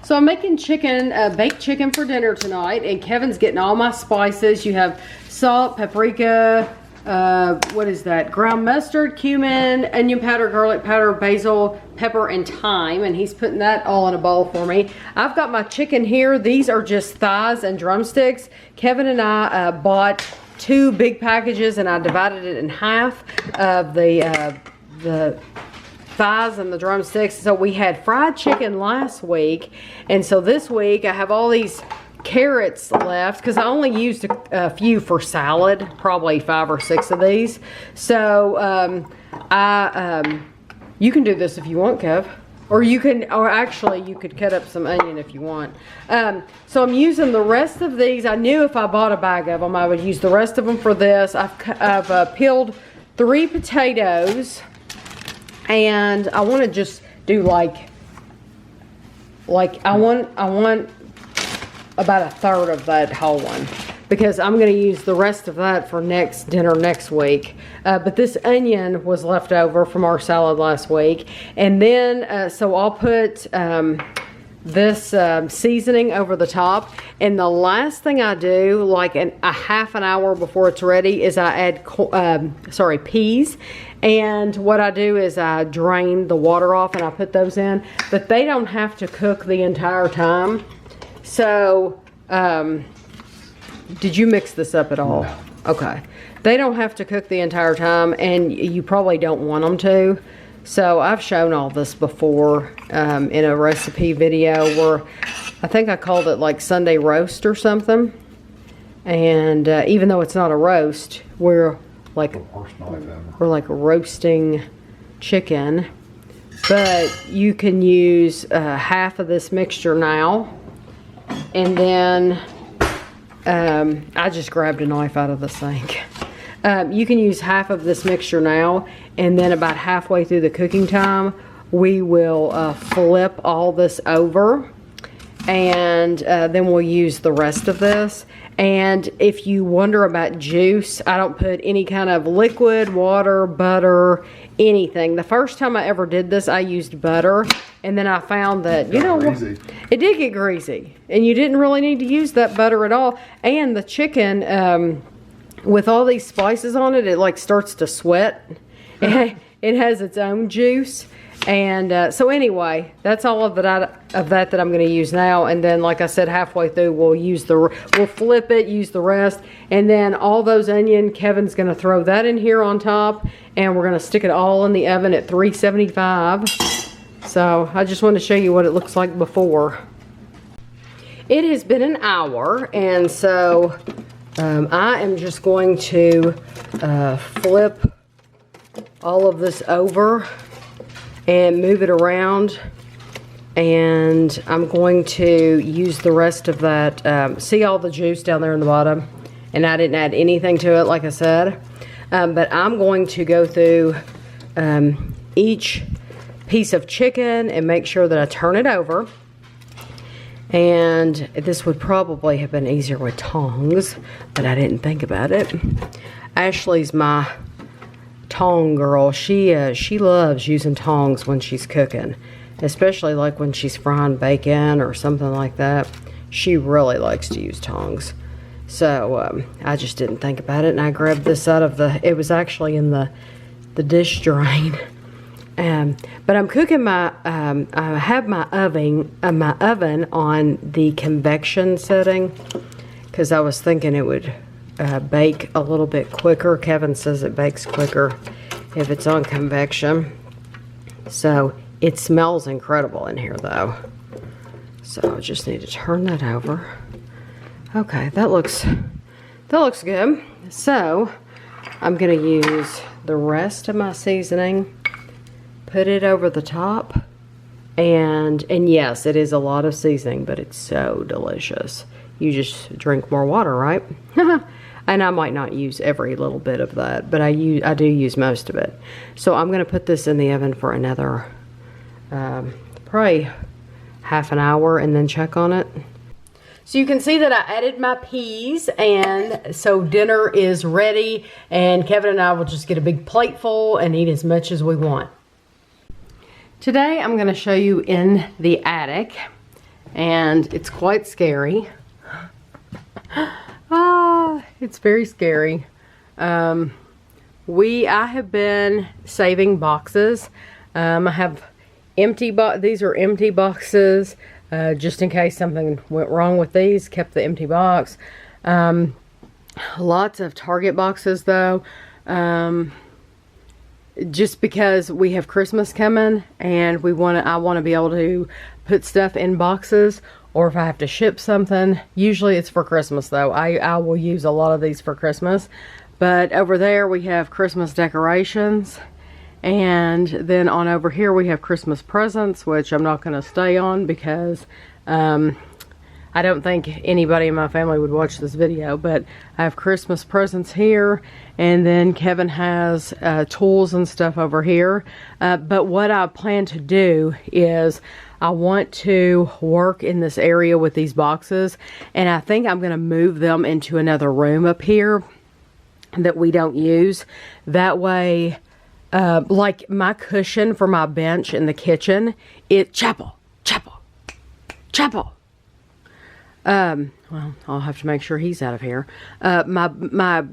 So I'm making chicken, baked chicken for dinner tonight, and Kevin's getting all my spices. You have salt, paprika, what is that? Ground mustard, cumin, onion powder, garlic powder, basil, pepper, and thyme, and he's putting that all in a bowl for me. I've got my chicken here. These are just thighs and drumsticks. Kevin and I bought 2 big packages, and I divided it in half of the thighs and the drumsticks. So we had fried chicken last week, and so this week I have all these carrots left because I only used a few for salad, probably 5 or 6 of these. So you can do this if you want, Kev, or actually you could cut up some onion if you want. So I'm using the rest of these. I knew if I bought a bag of them I would use the rest of them for this. I've peeled 3 potatoes. And I want to just do like I want about 1/3 of that whole one, because I'm going to use the rest of that for dinner next week. But this onion was left over from our salad last week, and then so I'll put this seasoning over the top, and the last thing I do, like a half an hour before it's ready, is I add peas. And what I do is I drain the water off and I put those in, but they don't have to cook the entire time. So did you mix this up at all? No. Okay, they don't have to cook the entire time, and you probably don't want them to. So I've shown all this before in a recipe video where I think I called it like Sunday roast or something. And even though it's not a roast, we're like roasting chicken. But you can use half of this mixture now. And then I just grabbed a knife out of the sink. You can use half of this mixture now, and then about halfway through the cooking time, we will flip all this over, and then we'll use the rest of this. And if you wonder about juice, I don't put any kind of liquid, water, butter, anything. The first time I ever did this, I used butter, and then I found that, it did get greasy, and you didn't really need to use that butter at all. And the chicken, with all these spices on it, it like starts to sweat. It has its own juice. And so anyway, that's all of that I'm going to use now. And then, like I said, halfway through we'll flip it, use the rest, and then all those onion, Kevin's going to throw that in here on top, and we're going to stick it all in the oven at 375. So I just want to show you what it looks like before. It has been an hour, and so I am just going to flip all of this over and move it around, and I'm going to use the rest of that. See all the juice down there in the bottom, and I didn't add anything to it, like I said, but I'm going to go through each piece of chicken and make sure that I turn it over. And this would probably have been easier with tongs, but I didn't think about it. Ashley's my tong girl. She loves using tongs when she's cooking, especially like when she's frying bacon or something like that. She really likes to use tongs. So I just didn't think about it, and I grabbed this out of it was actually in the dish drain. But I'm cooking I have my oven on the convection setting, because I was thinking it would bake a little bit quicker. Kevin says it bakes quicker if it's on convection. So it smells incredible in here though. So I just need to turn that over. Okay, that looks good. So I'm gonna use the rest of my seasoning, put it over the top, and yes, it is a lot of seasoning, but it's so delicious. You just drink more water, right? And I might not use every little bit of that, but I do use most of it. So I'm gonna put this in the oven for another probably half an hour, and then check on it. So you can see that I added my peas, and so dinner is ready, and Kevin and I will just get a big plate full and eat as much as we want. Today I'm going to show you in the attic. and it's quite scary. It's very scary. I have been saving boxes. I have these are empty boxes, just in case something went wrong with these. Kept the empty box. Lots of Target boxes though, just because we have Christmas coming and I want to be able to put stuff in boxes, or if I have to ship something. Usually it's for Christmas though. I will use a lot of these for Christmas. But over there we have Christmas decorations, and then on over here we have Christmas presents, which I'm not going to stay on because I don't think anybody in my family would watch this video. But I have Christmas presents here, and then Kevin has tools and stuff over here. But what I plan to do is I want to work in this area with these boxes, and I think I'm going to move them into another room up here that we don't use. That way, like my cushion for my bench in the kitchen, chapel. Well, I'll have to make sure he's out of here. My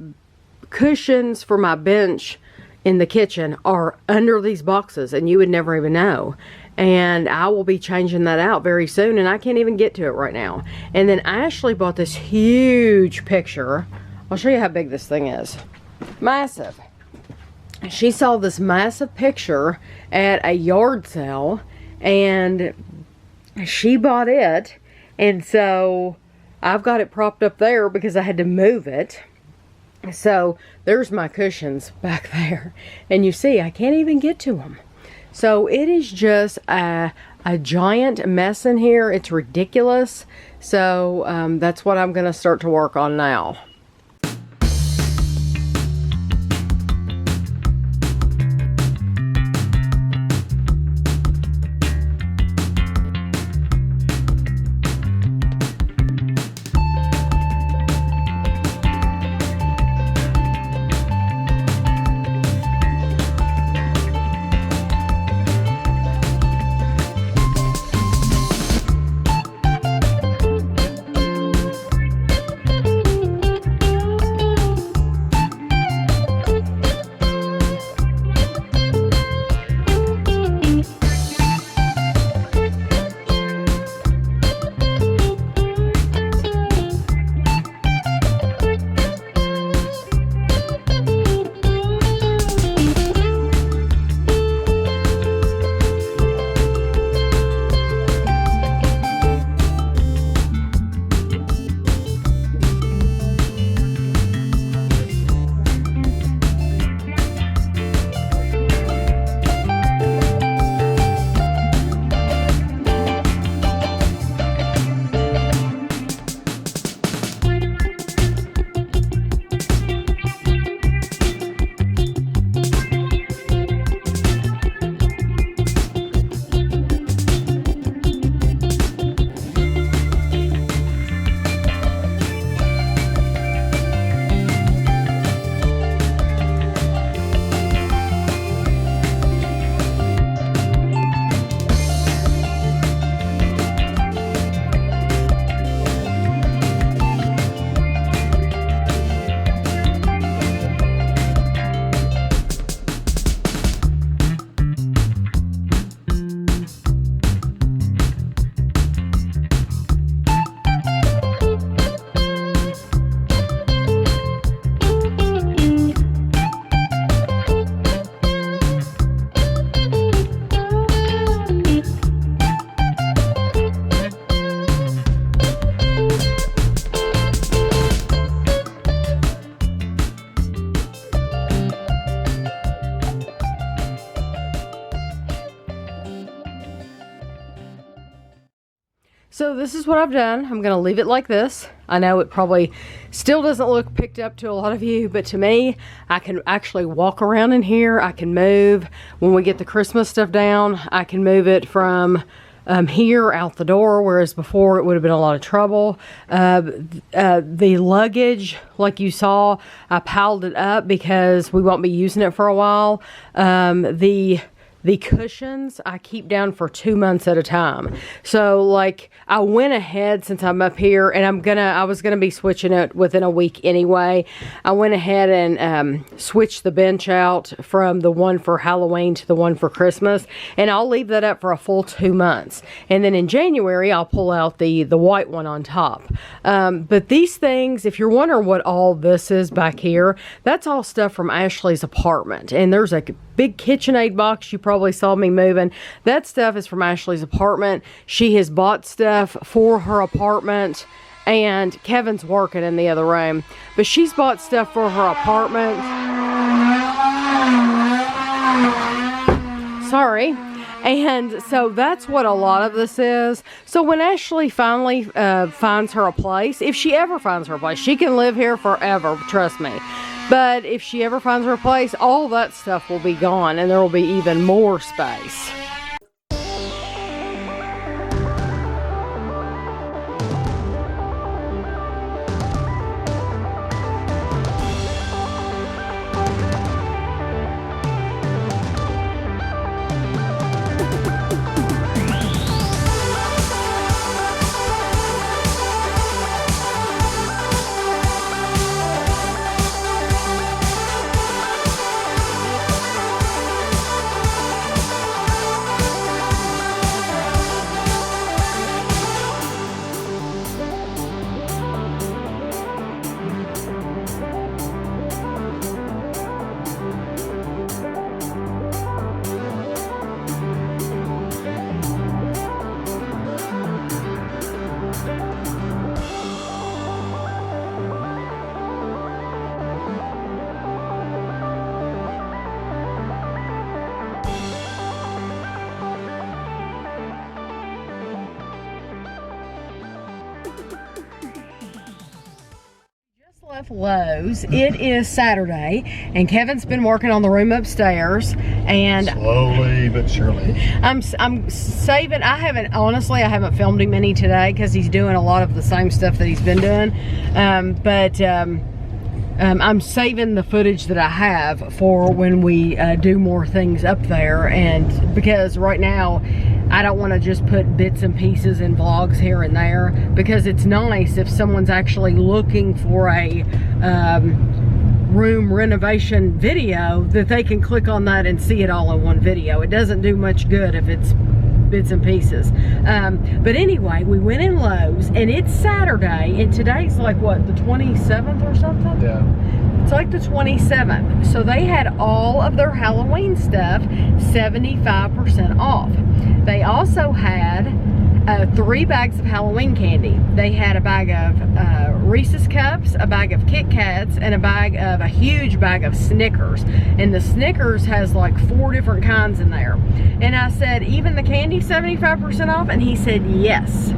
cushions for my bench in the kitchen are under these boxes, and you would never even know. And I will be changing that out very soon, and I can't even get to it right now. And then Ashley bought this huge picture. I'll show you how big this thing is. Massive. She saw this massive picture at a yard sale, and she bought it. And so I've got it propped up there because I had to move it. So there's my cushions back there. And you see, I can't even get to them. So it is just a giant mess in here. It's ridiculous. So that's what I'm going to start to work on now. So this is what I've done. I'm going to leave it like this. I know it probably still doesn't look picked up to a lot of you, but to me, I can actually walk around in here. I can move, when we get the Christmas stuff down, I can move it from here out the door, whereas before it would have been a lot of trouble. The luggage, like you saw, I piled it up because we won't be using it for a while. The the cushions I keep down for 2 months at a time. So like I went ahead, since I'm up here, and I was gonna be switching it within a week anyway. I went ahead and switched the bench out from the one for Halloween to the one for Christmas, and I'll leave that up for a full 2 months. And then in January, I'll pull out the white one on top. But these things, if you're wondering what all this is back here, that's all stuff from Ashley's apartment. And there's a big KitchenAid box you probably saw me moving. That stuff is from Ashley's apartment. She has bought stuff for her apartment, and Kevin's working in the other room, but she's bought stuff for her apartment. Sorry. And so that's what a lot of this is. So when Ashley finally finds her a place, if she ever finds her a place, she can live here forever, trust me. But if she ever finds her a place, all that stuff will be gone, and there will be even more space. Left Lowe's. It is Saturday, and Kevin's been working on the room upstairs, and slowly but surely I'm saving. I haven't filmed him any today because he's doing a lot of the same stuff that he's been doing, but I'm saving the footage that I have for when we do more things up there, and because right now I don't want to just put bits and pieces in vlogs here and there, because it's nice if someone's actually looking for a room renovation video that they can click on that and see it all in one video. It doesn't do much good if it's bits and pieces. But anyway, we went in Lowe's, and it's Saturday, and today's like what, the 27th or something? Yeah. It's like the 27th. So they had all of their Halloween stuff 75% off. They also had 3 bags of Halloween candy. They had a bag of Reese's Cups, a bag of Kit Kats, and a huge bag of Snickers. And the Snickers has like 4 different kinds in there. And I said, even the candy 75% off? And he said, yes.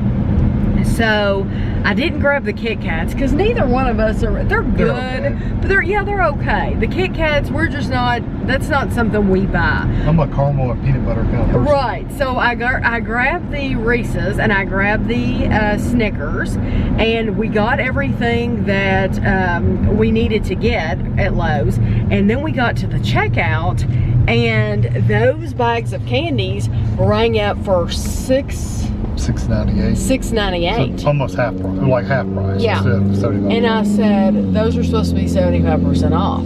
So I didn't grab the Kit Kats because neither one of us are, they're good, okay. But they're okay. The Kit Kats, that's not something we buy. I'm a caramel and peanut butter kind of person. Right, so I grabbed the Reese's and I grabbed the Snickers, and we got everything that we needed to get at Lowe's, and then we got to the checkout, and those bags of candies rang up for $6.98. $6.98. So almost half price, like half price. Yeah. Instead of 75. And I said those are supposed to be 75% off.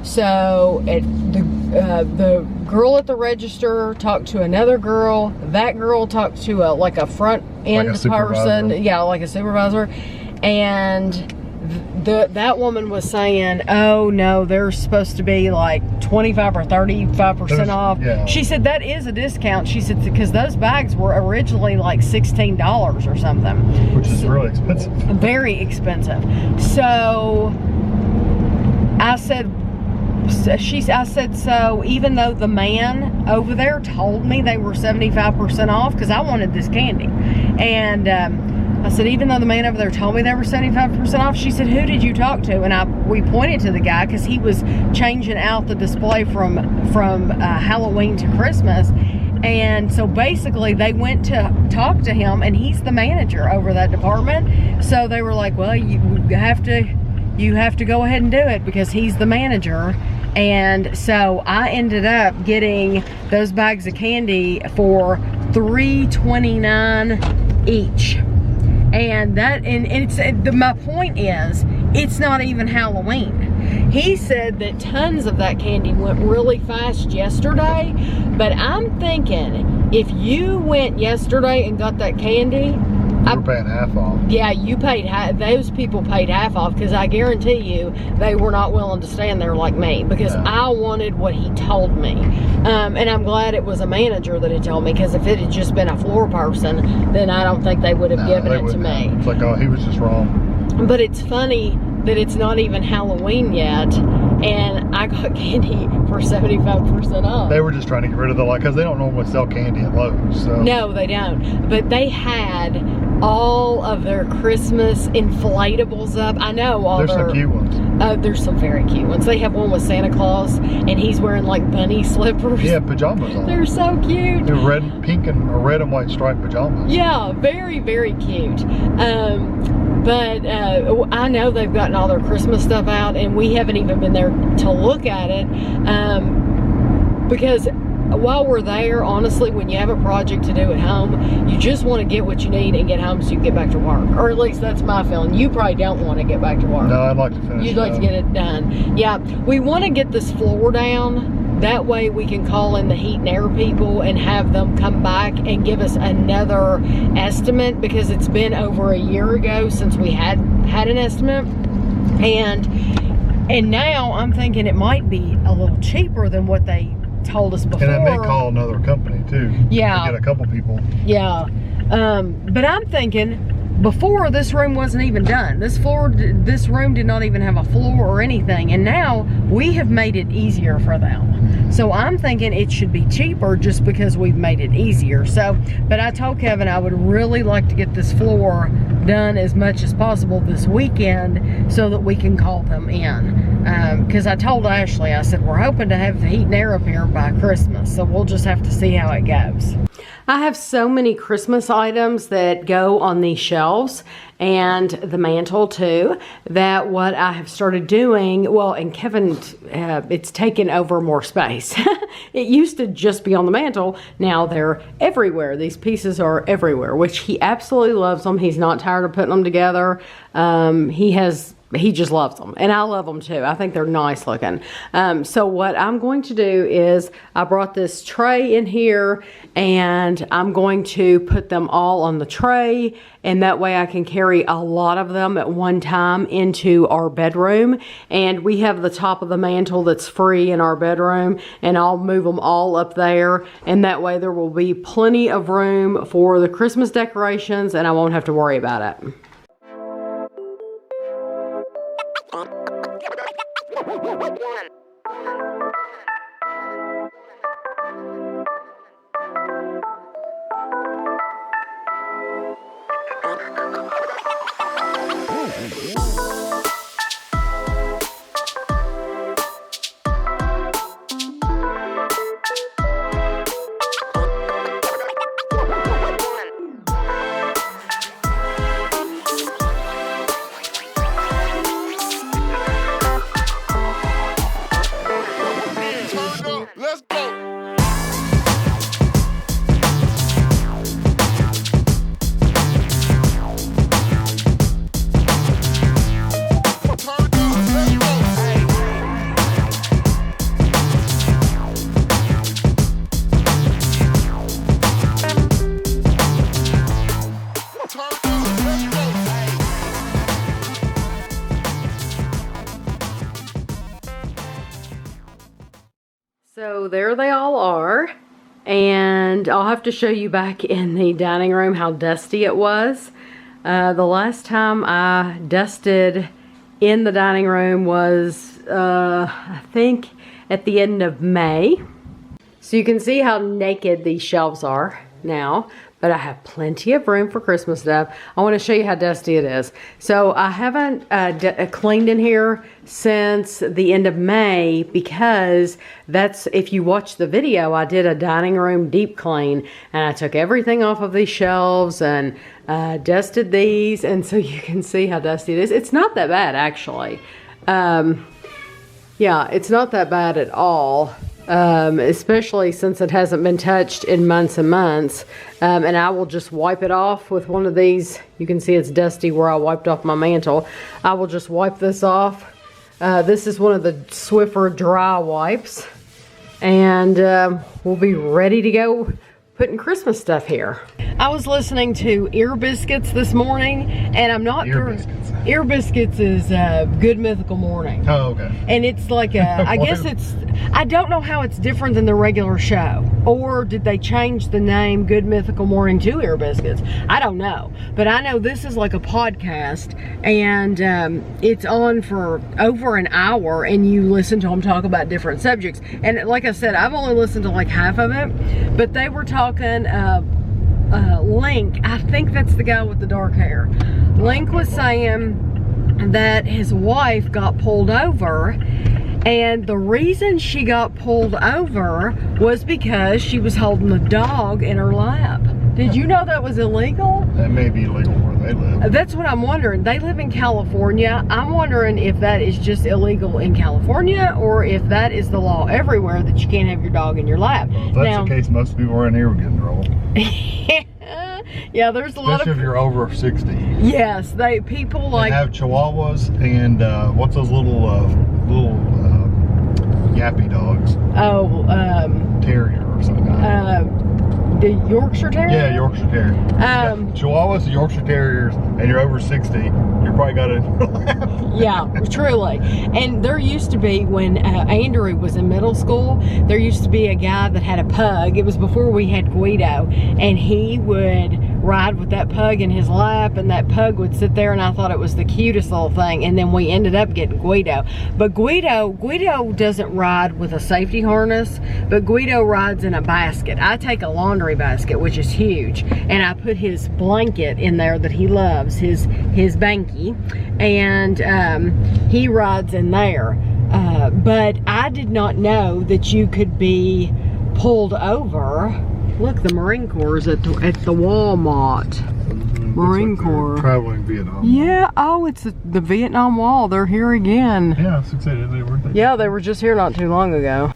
So the girl at the register talked to another girl. That girl talked to a front end person. Yeah, like a supervisor. And that woman was saying, oh no, they're supposed to be like 25 or 35% off. Yeah. She said that is a discount. She said because those bags were originally like $16 or something. Which is really expensive. Very expensive. So I said, so even though the man over there told me they were 75% off, because I wanted this candy, and I said, even though the man over there told me they were 75% off, she said, who did you talk to? And we pointed to the guy because he was changing out the display from Halloween to Christmas. And so basically they went to talk to him, and he's the manager over that department. So they were like, well, you have to go ahead and do it because he's the manager. And so I ended up getting those bags of candy for $3.29 each. And my point is, it's not even Halloween. He said that tons of that candy went really fast yesterday, but I'm thinking if you went yesterday and got that candy, We're paying half off. yeah, you paid those people paid half off, because I guarantee you they were not willing to stand there like me, because I wanted what he told me. And I'm glad it was a manager that had told me, because if it had just been a floor person, then I don't think they would have given it to me. It's like, oh, he was just wrong. But it's funny that it's not even Halloween yet, and I got candy for 75% off. They were just trying to get rid of the because they don't normally sell candy at Lowe's. So. No, they don't. But they had all of their Christmas inflatables up. I know all there's their... some cute ones. There's some very cute ones. They have one with Santa Claus, and he's wearing like bunny slippers. Yeah, pajamas on. They're so cute. They're red and white striped pajamas. Yeah, very, very cute. But I know they've gotten all their Christmas stuff out, and we haven't even been there to look at it, because while we're there, honestly, when you have a project to do at home, you just want to get what you need and get home so you can get back to work. Or at least that's my feeling. You probably don't want to get back to work. No, I'd like to finish. You'd like to get it done. Yeah, we want to get this floor down. That way we can call in the heat and air people and have them come back and give us another estimate, because it's been over a year ago since we had an estimate. And now I'm thinking it might be a little cheaper than what they told us before. And I may call another company too. Yeah. To get a couple people. Yeah. But I'm thinking, before, this room wasn't even done. This room did not even have a floor or anything, and now we have made it easier for them. So I'm thinking it should be cheaper just because we've made it easier. So, but I told Kevin I would really like to get this floor done as much as possible this weekend so that we can call them in. Because I told Ashley, I said, we're hoping to have the heat and air up here by Christmas, so we'll just have to see how it goes. I have so many Christmas items that go on these shelves, and the mantle too, that what I have started doing, well, and Kevin, it's taken over more space. It used to just be on the mantle. Now they're everywhere. These pieces are everywhere, which he absolutely loves them. He's not tired of putting them together. He just loves them, and I love them too. I think they're nice looking. So what I'm going to do is I brought this tray in here, and I'm going to put them all on the tray, and that way I can carry a lot of them at one time into our bedroom. And we have the top of the mantle that's free in our bedroom, and I'll move them all up there, and that way there will be plenty of room for the Christmas decorations, and I won't have to worry about it. Let's go. So there they all are, and I'll have to show you back in the dining room how dusty it was. The last time I dusted in the dining room was, I think, at the end of May. So you can see how naked these shelves are now, but I have plenty of room for Christmas stuff. I want to show you how dusty it is. So I haven't cleaned in here since the end of May, because that's, if you watch the video, I did a dining room deep clean, and I took everything off of these shelves and dusted these, and so you can see how dusty it is. It's not that bad, actually. But I have plenty of room for Christmas stuff. I want to show you how dusty it is. So there they all are, and I'll have to show you back in the dining room how dusty it was. The last time I dusted in the dining room was, I think, at the end of May. So you can see how dusty it is. It's not that bad, actually. Yeah, it's not that bad at all, especially since it hasn't been touched in months and months. And I will just wipe it off with one of these. You can see it's dusty where I wiped off my mantle. I will just wipe this off. This is one of the Swiffer dry wipes. And we'll be ready to go putting Christmas stuff here. I was listening to Ear Biscuits this morning, and I'm not Ear Biscuits. Ear Biscuits is Good Mythical Morning. Oh, okay. And it's like I guess I don't know how it's different than the regular show. Or did they change the name Good Mythical Morning to Ear Biscuits? I don't know. But I know this is like a podcast, and it's on for over an hour, and you listen to them talk about different subjects. And like I said, I've only listened to like half of it, but they were talking Link, I think that's the guy with the dark hair. Link was saying that his wife got pulled over, and the reason she got pulled over was because she was holding the dog in her lap. Did you know that was illegal? That may be illegal where they live. That's what I'm wondering. They live in California. I'm wondering if that is just illegal in California or if that is the law everywhere that you can't have your dog in your lap. Well, if that's the case, most people around here would get in trouble. Yeah, theld a lot of... Especially if you're over 60. Yes, people like... They have Chihuahuas and what's those little yappy dogs? Oh, Terrier or something. the Yorkshire Terrier? Yeah, Yorkshire Terrier. Chihuahuas and Yorkshire Terriers, and you're over 60, you're probably got it. Yeah, truly. And there used to be, when Andrew was in middle school, there used to be a guy that had a pug. It was before we had Guido, and he would ride with that pug in his lap, and that pug would sit there, and I thought it was the cutest little thing. And then we ended up getting Guido. But Guido doesn't ride with a safety harness, but Guido rides in a basket. I take a laundry basket, which is huge, and I put his blanket in there that he loves, his banky, and he rides in there. But I did not know that you could be pulled over. Look, the Marine Corps is at the Walmart. Marine Corps. Traveling Vietnam. Yeah, oh, it's the Vietnam Wall. They're here again. Yeah, I was excited they were there. Yeah, they were just here not too long ago.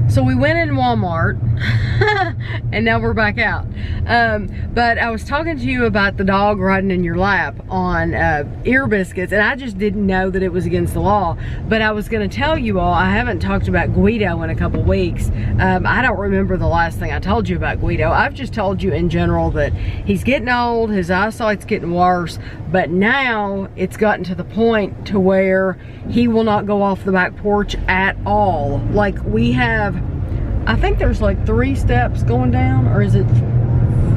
So we went in Walmart, and now we're back out. But I was talking to you about the dog riding in your lap on Ear Biscuits, and I just didn't know that it was against the law. But I was going to tell you all, I haven't talked about Guido in a couple weeks. I don't remember the last thing I told you about Guido. I've just told you in general that he's getting old, his eyesight's getting worse, but now it's gotten to the point to where he will not go off the back porch at all. Like, we have, I think there's like 3 steps going down, or is it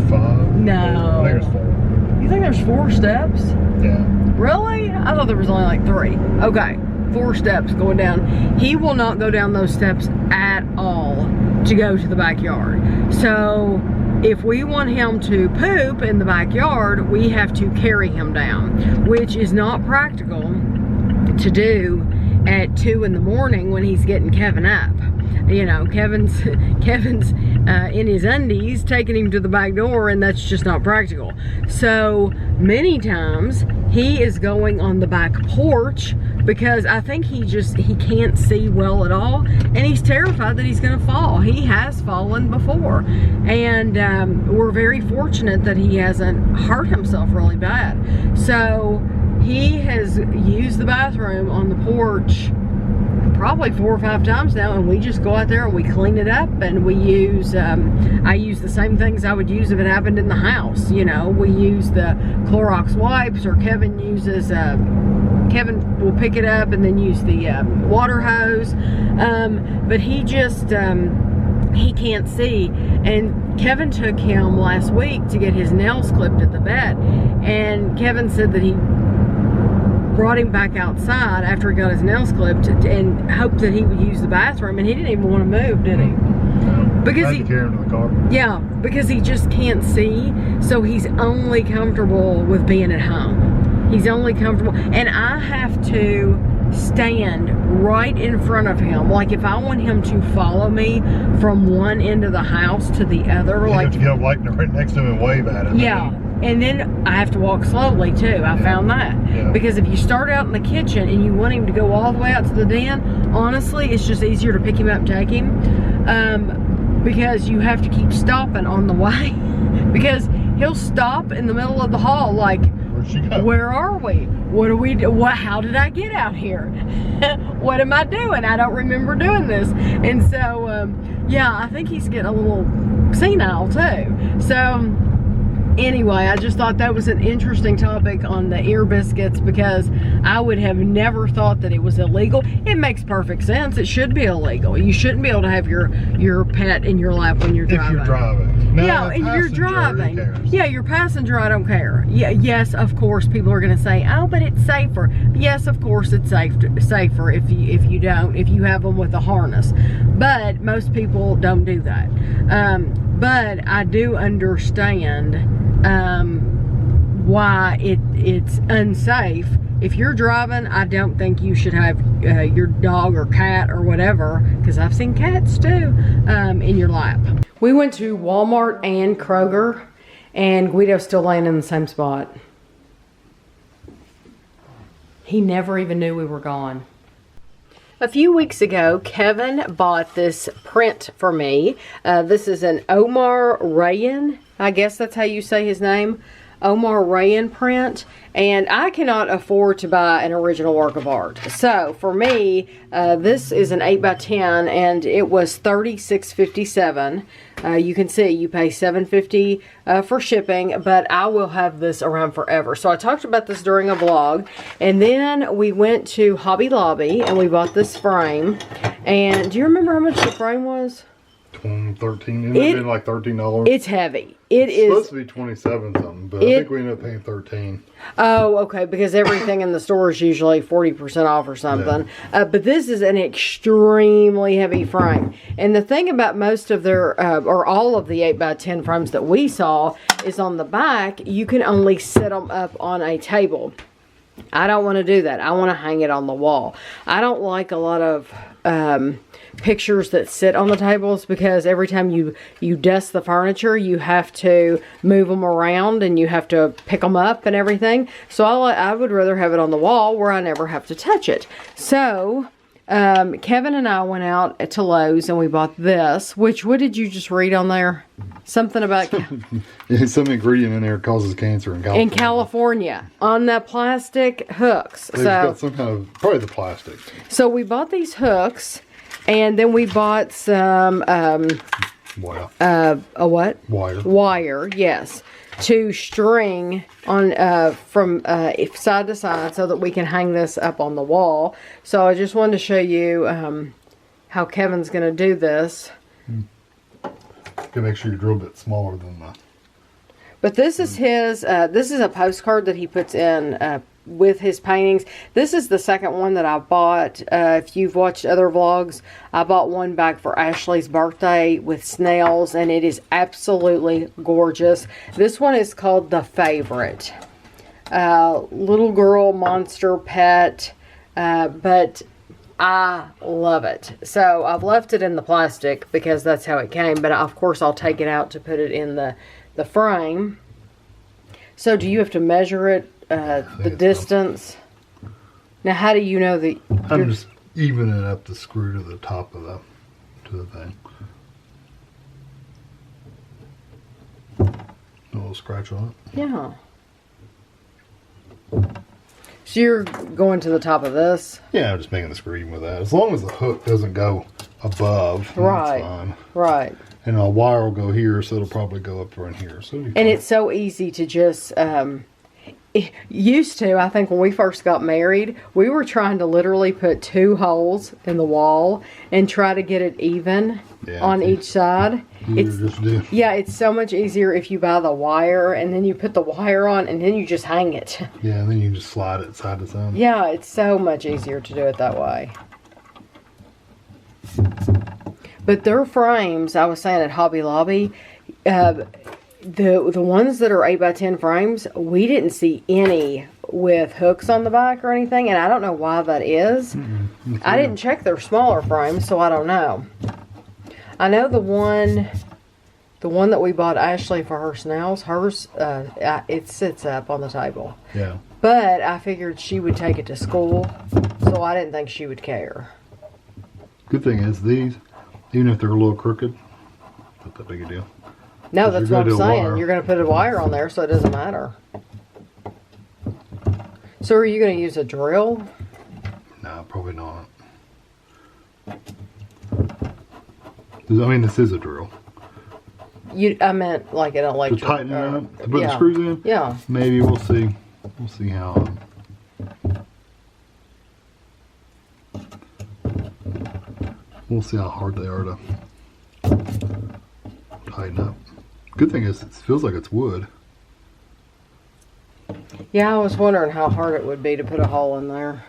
5? No. I think there's 4. You think there's 4 steps? Yeah. Really? I thought there was only like 3. Okay, 4 steps going down. He will not go down those steps at all to go to the backyard. So if we want him to poop in the backyard, we have to carry him down, which is not practical to do at 2 in the morning when he's getting Kevin up. You know, Kevin's in his undies taking him to the back door, and that's just not practical. So many times he is going on the back porch because I think he can't see well at all, and he's terrified that he's gonna fall. He has fallen before, and we're very fortunate that he hasn't hurt himself really bad. So he has used the bathroom on the porch probably 4 or 5 times now, and we just go out there and we clean it up, and we use I use the same things I would use if it happened in the house. You know, we use the Clorox wipes, or Kevin uses Kevin will pick it up and then use the water hose, but he just he can't see. And Kevin took him last week to get his nails clipped at the vet, and Kevin said that he brought him back outside after he got his nails clipped and hoped that he would use the bathroom, and he didn't even want to move, did he? No. Because he carry him to the car. Yeah, because he just can't see, so he's only comfortable with being at home. He's only comfortable, and I have to stand right in front of him. Like, if I want him to follow me from one end of the house to the other, You like, have to get up like right next to him and wave at him. yeah, And then I have to walk slowly too. I found that. Yeah. Because if you start out in the kitchen and you want him to go all the way out to the den, honestly, it's just easier to pick him up and take him. Because you have to keep stopping on the way. Because he'll stop in the middle of the hall like, Where'd she go? where are we? What do we do? How did I get out here? What am I doing? I don't remember doing this. And so, yeah, I think he's getting a little senile too. So, anyway, I just thought that was an interesting topic on the ear biscuits because I would have never thought that it was illegal. It makes perfect sense. It should be illegal. You shouldn't be able to have your pet in your lap when you're driving. If you're driving. Now, Yeah, and you're driving. who cares? Yeah, your passenger, I don't care. Yeah, yes, of course, people are going to say, "Oh, but it's safer." Yes, of course, it's safer if you have them with a harness. But most people don't do that. But I do understand why it's unsafe. If you're driving, I don't think you should have your dog or cat or whatever, because I've seen cats too, in your lap. We went to Walmart and Kroger, and Guido's still laying in the same spot. He never even knew we were gone. A few weeks ago, Kevin bought this print for me. This is an Omar Rayan. I guess that's how you say his name. Omar Rayan print, and I cannot afford to buy an original work of art. So for me, this is an 8x10, and it was $36.57. You can see you pay $7.50 for shipping, but I will have this around forever. So I talked about this during a vlog, and then we went to Hobby Lobby and we bought this frame. And do you remember how much the frame was? $13. It been like $13. It's heavy. It's supposed to be 27 something, but I think we ended up paying 13. Oh, okay, because everything in the store is usually 40% off or something. Yeah. But this is an extremely heavy frame. And the thing about most of their, or all of the 8x10 frames that we saw, is on the back, you can only set them up on a table. I don't want to do that. I want to hang it on the wall. I don't like a lot of pictures that sit on the tables, because every time you dust the furniture, you have to move them around and you have to pick them up and everything. So I would rather have it on the wall where I never have to touch it. So Kevin and I went out to Lowe's and we bought this, which, what did you just read on there? Something about some ingredient in there causes cancer in California. In California, on the plastic hooks. They've got some kind of, probably the plastic. So we bought these hooks, and then we bought some Wire. A what? Wire. Wire, yes, to string on from side to side so that we can hang this up on the wall. So I just wanted to show you how Kevin's going to do this. You make sure your drill bit smaller than the. But this is his. This is a postcard that he puts in with his paintings. This is the second one that I bought. If you've watched other vlogs, I bought one back for Ashley's birthday with snails, and it is absolutely gorgeous. This one is called The Favorite. Little girl monster pet, but I love it. So I've left it in the plastic because that's how it came, but of course I'll take it out to put it in the frame. So do you have to measure it, the distance? So. Now how do you know that? I'm just evening up the screw to the top of the thing. A little scratch on it. Yeah. So you're going to the top of this? Yeah, I'm just making the screw even with that. As long as the hook doesn't go above, right, that's fine. Right. And a wire will go here, so it'll probably go up around here. So and it's so easy to just, used to, I think when we first got married, we were trying to literally put 2 holes in the wall and try to get it even on each side. Yeah, it's so much easier if you buy the wire and then you put the wire on and then you just hang it. Yeah, and then you just slide it side to side. Yeah, it's so much easier to do it that way. But their frames, I was saying at Hobby Lobby, the ones that are 8x10 frames, we didn't see any with hooks on the back or anything, and I don't know why that is. I didn't check their smaller frames, so I don't know. I know the one The one that we bought Ashley for her snails, hers, it sits up on the table. Yeah. But I figured she would take it to school, so I didn't think she would care. Good thing is these, even if they're a little crooked, not that big a deal. No, that's what I'm saying. Wire. You're going to put a wire on there, so it doesn't matter. So are you going to use a drill? No, probably not. I mean, this is a drill. I meant like an electric. To tighten it up, to put the screws in? Yeah. Maybe we'll see. We'll see how. We'll see how hard they are to tighten up. Good thing is, it feels like it's wood. Yeah, I was wondering how hard it would be to put a hole in there.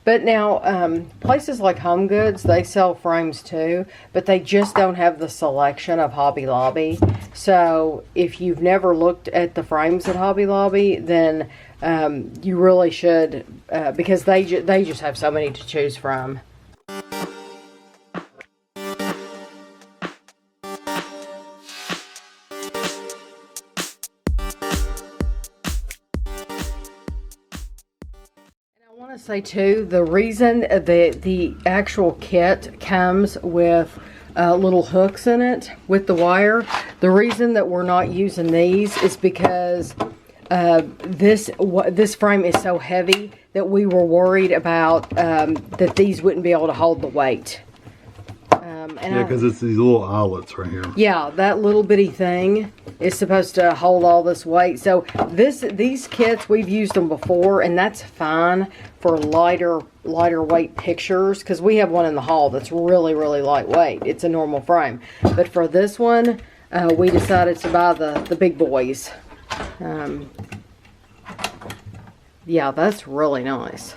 But now, places like Home Goods, they sell frames too, but they just don't have the selection of Hobby Lobby. So if you've never looked at the frames at Hobby Lobby, then you really should, because they just have so many to choose from. I say too, the reason the actual kit comes with little hooks in it with the wire, the reason that we're not using these is because this frame is so heavy that we were worried about that these wouldn't be able to hold the weight. Yeah, because it's these little eyelets right here. Yeah, that little bitty thing is supposed to hold all this weight. So these kits, we've used them before, and that's fine for lighter weight pictures, because we have one in the hall that's really, really lightweight. It's a normal frame. But for this one, we decided to buy the big boys. Yeah, that's really nice.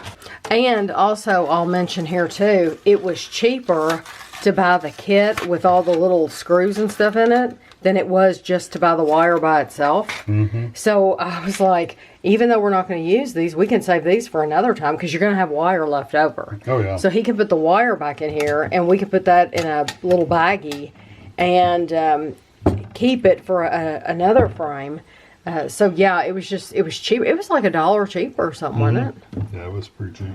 And also, I'll mention here too, it was cheaper to buy the kit with all the little screws and stuff in it than it was just to buy the wire by itself. Mm-hmm. So I was like, even though we're not going to use these, we can save these for another time, because you're going to have wire left over. Oh yeah. So he can put the wire back in here, and we can put that in a little baggie and keep it for another frame. So yeah, it was cheap. It was like $1 cheaper or something, wasn't it? Yeah, it was pretty cheap.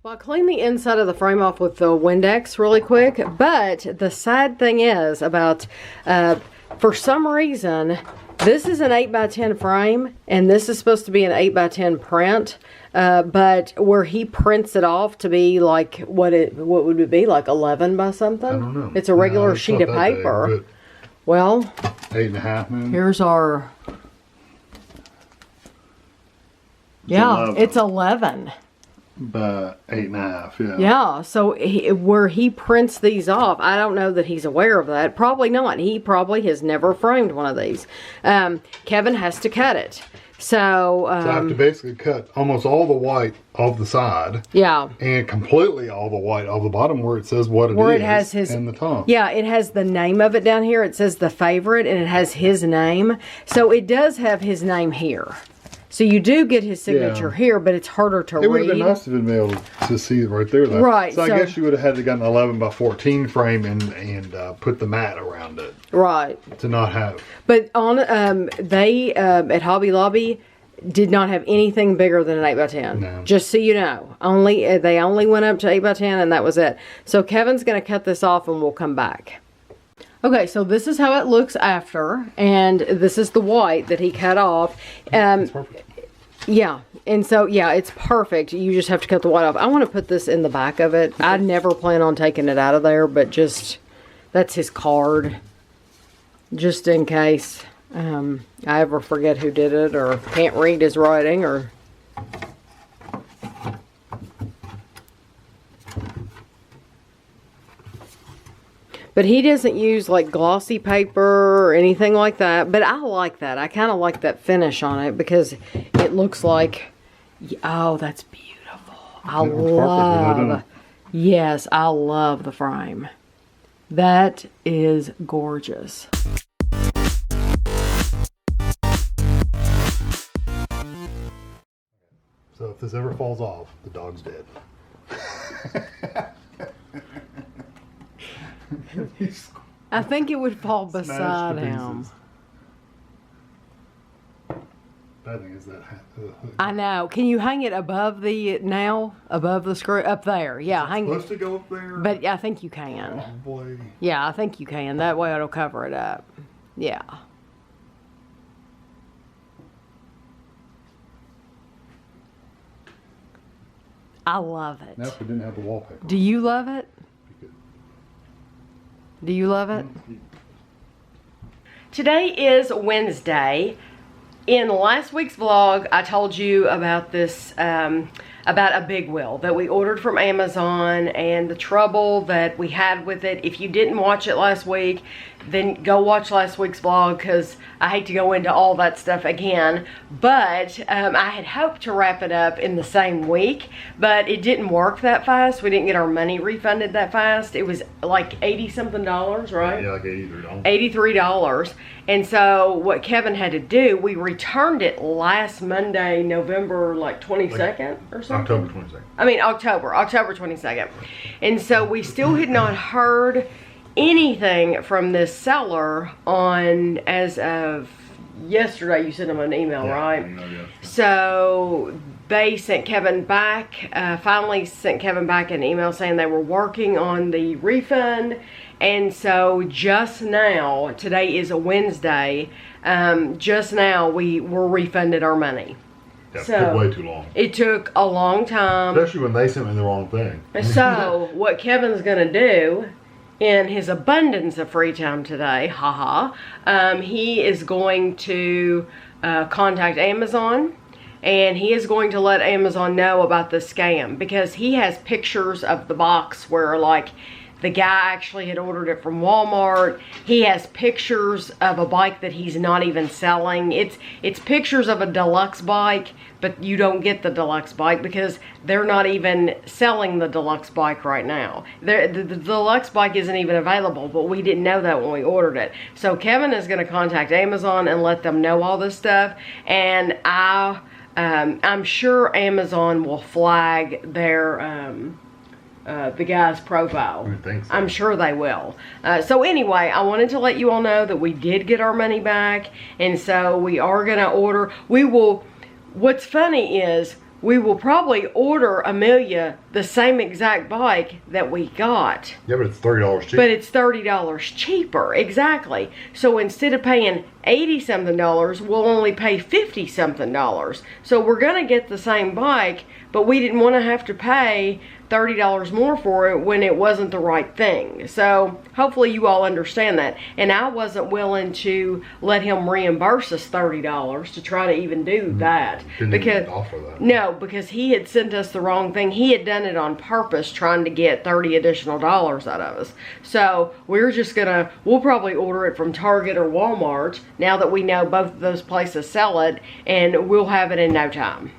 Well, I cleaned the inside of the frame off with the Windex really quick, but the sad thing is about, for some reason, this is an 8x10 frame, and this is supposed to be an 8x10 print, but where he prints it off to be like, what would it be, like 11 by something? I don't know. It's a regular sheet of paper. Big, well, 8.5 maybe? Here's our, it's 11. By 8.5, yeah. Yeah, so where he prints these off, I don't know that he's aware of that. Probably not. He probably has never framed one of these. Kevin has to cut it. So I have to basically cut almost all the white off the side. Yeah. And completely all the white off the bottom where it says what it is. Where it has his, and the top. Yeah, it has the name of it down here. It says the favorite, and it has his name. So it does have his name here. So you do get his signature here, but it's harder to read. It would have been nice to have been able to see it right there, though. Right. So I guess you would have had to get an 11x14 frame and put the mat around it. Right. To not have. But on they at Hobby Lobby did not have anything bigger than an 8x10. No. Just so you know, they only went up to 8x10, and that was it. So Kevin's going to cut this off, and we'll come back. Okay, so this is how it looks after, and this is the white that he cut off. It's perfect. Yeah, and so, yeah, it's perfect. You just have to cut the white off. I want to put this in the back of it. I never plan on taking it out of there, but just, that's his card. Just in case I ever forget who did it, or can't read his writing, or... But he doesn't use like glossy paper or anything like that. But I like that. I kind of like that finish on it, because it looks like, oh, that's beautiful. I love, yes, I love the frame. That is gorgeous. So if this ever falls off, the dog's dead. I think it would fall Smashed beside to him. pieces. Bad thing is that hood. I know. Can you hang it above the nail? Above the screw? Up there. Yeah, hang Supposed it. to go up there. But I think you can. Probably. Yeah, I think you can. That way it'll cover it up. Yeah. I love it. Now if we didn't have the wallpaper. Do you love it? we could- Do you love it? Today is Wednesday. In last week's vlog, I told you about this, about a big wheel that we ordered from Amazon and the trouble that we had with it. If you didn't watch it last week, then go watch last week's vlog because I hate to go into all that stuff again. But I had hoped to wrap it up in the same week, but it didn't work that fast. We didn't get our money refunded that fast. It was like $80-something, right? Yeah, like $83. $83. And so what Kevin had to do, we returned it last Monday, November like 22nd or something. October 22nd. I mean October 22nd. And so we still had not heard anything from this seller on as of yesterday. You sent them an email, right? So they sent Kevin back, finally sent Kevin back an email saying they were working on the refund. And so just now, today is a Wednesday, just now we were refunded our money. Yeah, So, it took way too long. It took a long time. Especially when they sent me the wrong thing. So what Kevin's gonna do in his abundance of free time today, he is going to contact Amazon, and he is going to let Amazon know about the scam because he has pictures of the box where like the guy actually had ordered it from Walmart. He has pictures of a bike that he's not even selling. It's pictures of a deluxe bike, but you don't get the deluxe bike because they're not even selling the deluxe bike right now. The deluxe bike isn't even available, but we didn't know that when we ordered it. So Kevin is gonna contact Amazon and let them know all this stuff, and I'm sure Amazon will flag their the guy's profile. I think so. I'm sure they will. So anyway, I wanted to let you all know that we did get our money back, and so we are gonna order. What's funny is we will probably order Amelia the same exact bike that we got. Yeah, but it's $30 cheaper. But it's $30 cheaper, exactly. So instead of paying $80-something, we'll only pay $50-something. So we're gonna get the same bike, but we didn't want to have to pay $30 more for it when it wasn't the right thing. So hopefully you all understand that. And I wasn't willing to let him reimburse us $30 to try to even do that. Didn't because even offer that. No, because he had sent us the wrong thing. He had done it on purpose, trying to get $30 additional out of us. So we're just we'll probably order it from Target or Walmart now that we know both of those places sell it, and we'll have it in no time.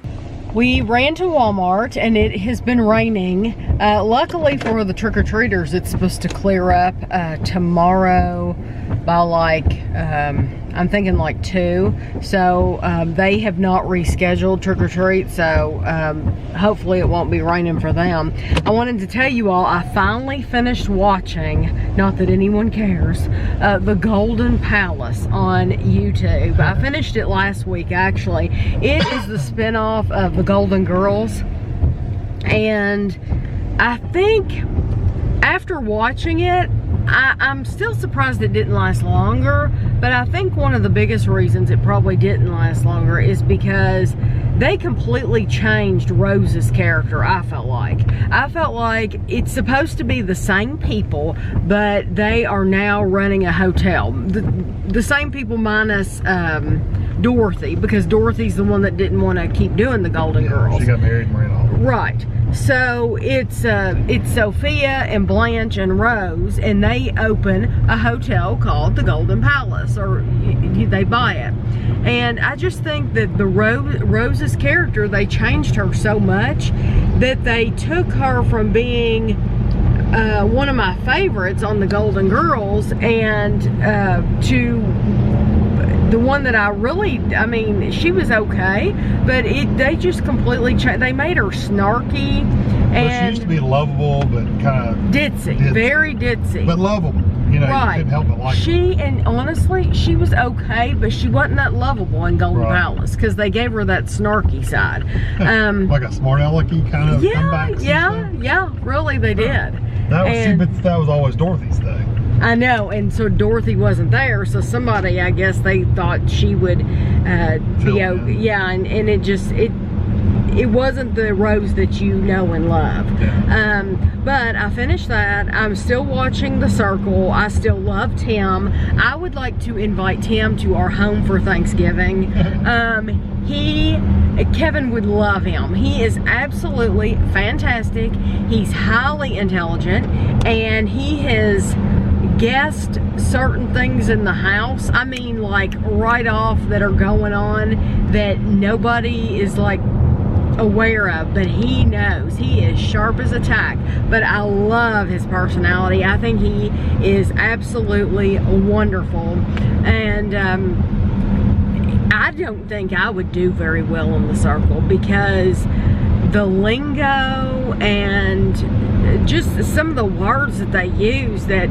We ran to Walmart and it has been raining. Luckily for the trick-or-treaters, it's supposed to clear up tomorrow by like, I'm thinking like 2. So they have not rescheduled trick-or-treat, so hopefully it won't be raining for them. I wanted to tell you all, I finally finished watching, not that anyone cares, the Golden Palace on YouTube. I finished it last week actually. It is the spinoff of the Golden Girls, and I think after watching it, I'm still surprised it didn't last longer, but I think one of the biggest reasons it probably didn't last longer is because they completely changed Rose's character. I felt like it's supposed to be the same people, but they are now running a hotel. The same people minus Dorothy, because Dorothy's the one that didn't want to keep doing the Golden Girls. She got married and ran off. Right. So it's Sophia and Blanche and Rose, and they open a hotel called the Golden Palace, or they buy it. And I just think that the Rose's character, they changed her so much that they took her from being one of my favorites on the Golden Girls and to the one that I really, I mean, she was okay, but they just completely changed. They made her snarky and she used to be lovable, but kind of ditzy, very ditzy, but lovable. You know, right. You couldn't help but like her. And honestly, she was okay, but she wasn't that lovable in Golden Palace because they gave her that snarky side. Like a smart alecky kind of comeback. Yeah, really, they did. That was always Dorothy's thing. I know, and so Dorothy wasn't there, so somebody, I guess they thought she would be okay. Yeah, and it wasn't the Rose that you know and love. Yeah. But I finished that. I'm still watching The Circle. I still love Tim. I would like to invite Tim to our home for Thanksgiving. Kevin would love him. He is absolutely fantastic. He's highly intelligent, and he has guessed certain things in the house. I mean, like right off that are going on that nobody is like aware of, but he knows. He is sharp as a tack, but I love his personality. I think he is absolutely wonderful, and I don't think I would do very well in The Circle because the lingo and just some of the words that they use that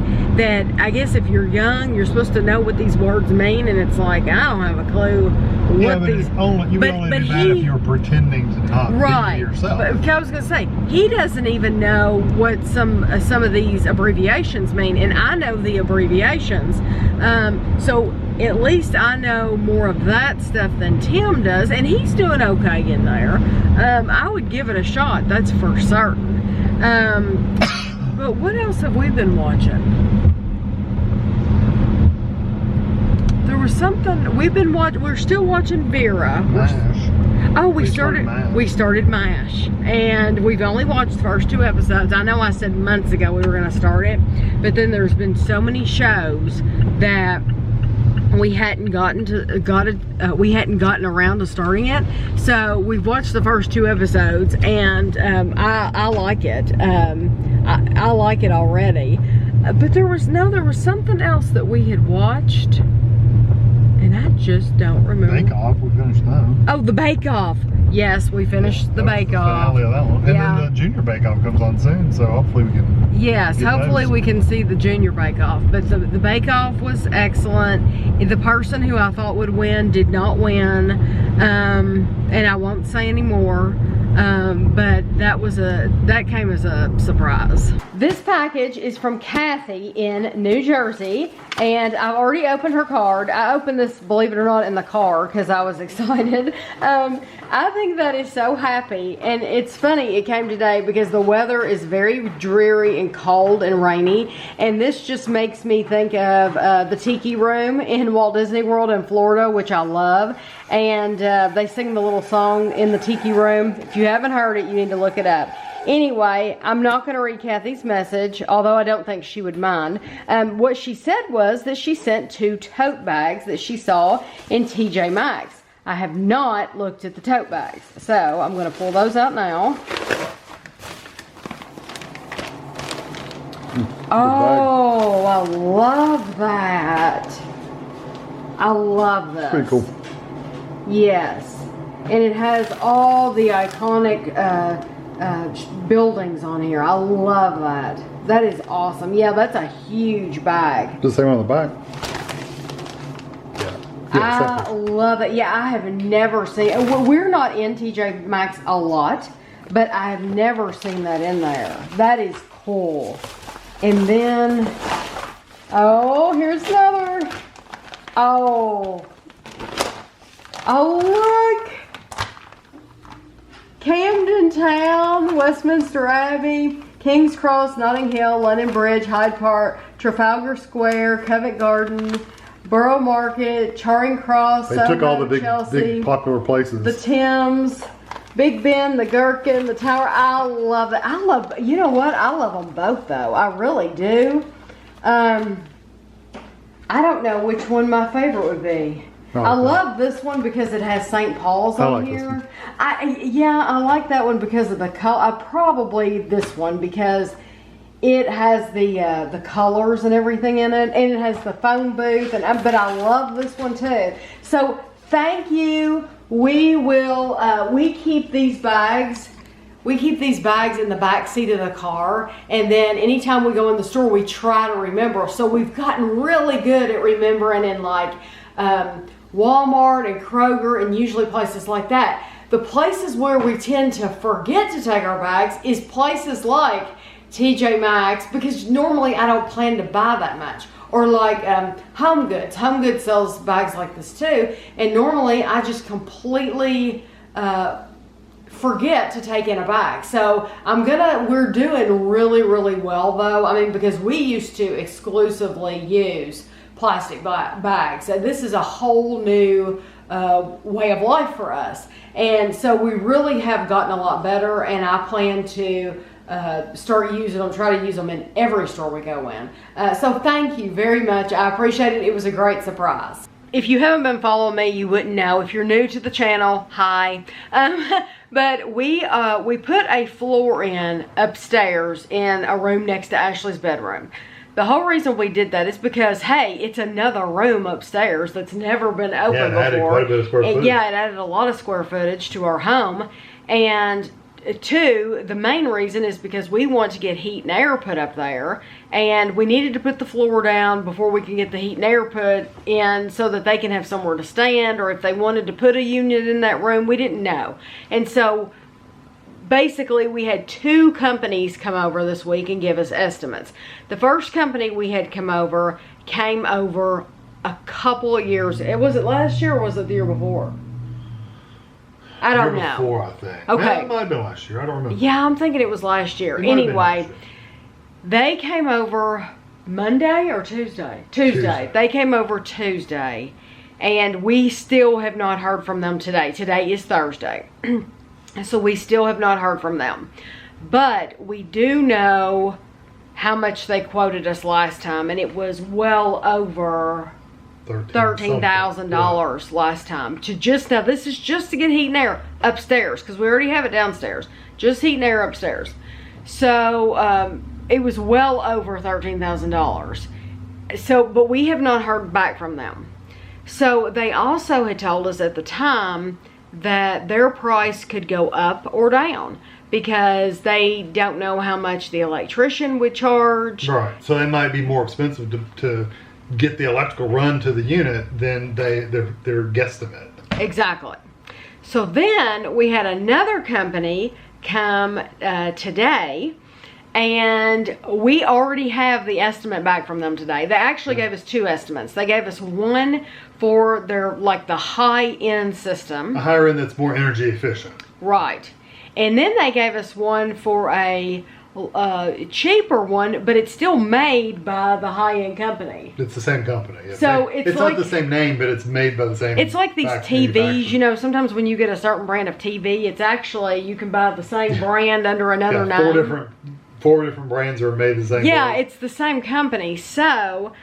I guess if you're young, you're supposed to know what these words mean, and it's like, I don't have a clue what these... You would only do that if you were pretending to not be yourself. But I was going to say, he doesn't even know what some of these abbreviations mean, and I know the abbreviations. So at least I know more of that stuff than Tim does, and he's doing okay in there. I would give it a shot, that's for certain. But what else have we been watching? There was something we've been watching. We're still watching Vera. We started MASH, and we've only watched the first 2 episodes. I know I said months ago we were going to start it, but then there's been so many shows that we hadn't gotten around to starting it. So we've watched the first 2 episodes, and I like it. I like it already. But there was something else that we had watched, and I just don't remember. Bake Off, we finished that. Oh, the Bake Off. Yes, we finished the Bake Off. The finale of that one. And then the Junior Bake Off comes on soon, so hopefully we can. Yes, hopefully we can see the Junior Bake Off. But the Bake Off was excellent. The person who I thought would win did not win, and I won't say any more. But that came as a surprise. This package is from Kathy in New Jersey, and I've already opened her card. I opened this, believe it or not, in the car because I was excited. I think that is so happy, and it's funny it came today because the weather is very dreary and cold and rainy, and this just makes me think of the Tiki Room in Walt Disney World in Florida, which I love. And they sing the little song in the Tiki Room. If you haven't heard it, you need to look it up. Anyway, I'm not going to read Kathy's message, although I don't think she would mind. What she said was that she sent 2 tote bags that she saw in TJ Maxx. I have not looked at the tote bags, so I'm going to pull those out now. Oh, I love that. I love this. Pretty cool. Yes, and it has all the iconic buildings on here. I love that. That is awesome. Yeah, that's a huge bag. Does it say on the back? I love it. Yeah, I have never seen. We're not in TJ Maxx a lot, but I have never seen that in there. That is cool. And then, oh, here's another. Oh, look. Camden Town, Westminster Abbey, King's Cross, Notting Hill, London Bridge, Hyde Park, Trafalgar Square, Covent Garden, Borough Market, Charing Cross, they took all the big popular places. The Thames, Big Ben, the Gherkin, the Tower. I love it. You know what? I love them both though. I really do. I don't know which one my favorite would be. I love this one because it has St. Paul's on here. I like that one because of the color. Probably this one because it has the colors and everything in it, and it has the phone booth, but I love this one too. So thank you. We will, we keep these bags in the back seat of the car, and then anytime we go in the store, we try to remember. So we've gotten really good at remembering in like Walmart and Kroger and usually places like that. The places where we tend to forget to take our bags is places like TJ Maxx, because normally I don't plan to buy that much. Or like Home Goods. Home Goods sells bags like this too, and normally I just completely forget to take in a bag. So we're doing really, really well though. I mean, because we used to exclusively use plastic bags. So this is a whole new way of life for us. And so we really have gotten a lot better, and I plan to start using them, try to use them in every store we go in. So thank you very much. I appreciate it. It was a great surprise. If you haven't been following me, you wouldn't know. If you're new to the channel, hi. But we put a floor in upstairs in a room next to Ashley's bedroom. The whole reason we did that is because, hey, it's another room upstairs that's never been opened before. Added quite a bit of square footage. Yeah, it added a lot of square footage to our home. And two, the main reason is because we want to get heat and air put up there, and we needed to put the floor down before we can get the heat and air put in so that they can have somewhere to stand, or if they wanted to put a unit in that room, we didn't know. And so basically we had two companies come over this week and give us estimates. The first company we had came over a couple of years. Was it last year or was it the year before? I don't know. Before, I think. Okay. Yeah, it might have been last year. I don't remember. Yeah, I'm thinking it was last year. Anyway, they came over Monday or Tuesday? Tuesday. They came over Tuesday, and we still have not heard from them today. Today is Thursday. So we still have not heard from them. But we do know how much they quoted us last time, and it was well over $13,000 last time. Now this is just to get heat and air upstairs, because we already have it downstairs. Just heat and air upstairs. So it was well over $13,000. So, but we have not heard back from them. So they also had told us at the time that their price could go up or down, because they don't know how much the electrician would charge. Right. So they might be more expensive to get the electrical run to the unit than their guesstimate. Exactly. So then we had another company come today, and we already have the estimate back from them today. They actually gave us two estimates. They gave us one for their, like, the high-end system. A higher end that's more energy efficient. Right. And then they gave us one for a cheaper one, but it's still made by the high-end company. It's the same company. So it's like, not the same name, but it's made by the same. It's like these TVs, you know, sometimes when you get a certain brand of TV, it's actually, you can buy the same brand under another name. Four different brands are made the same way. Yeah, it's the same company. So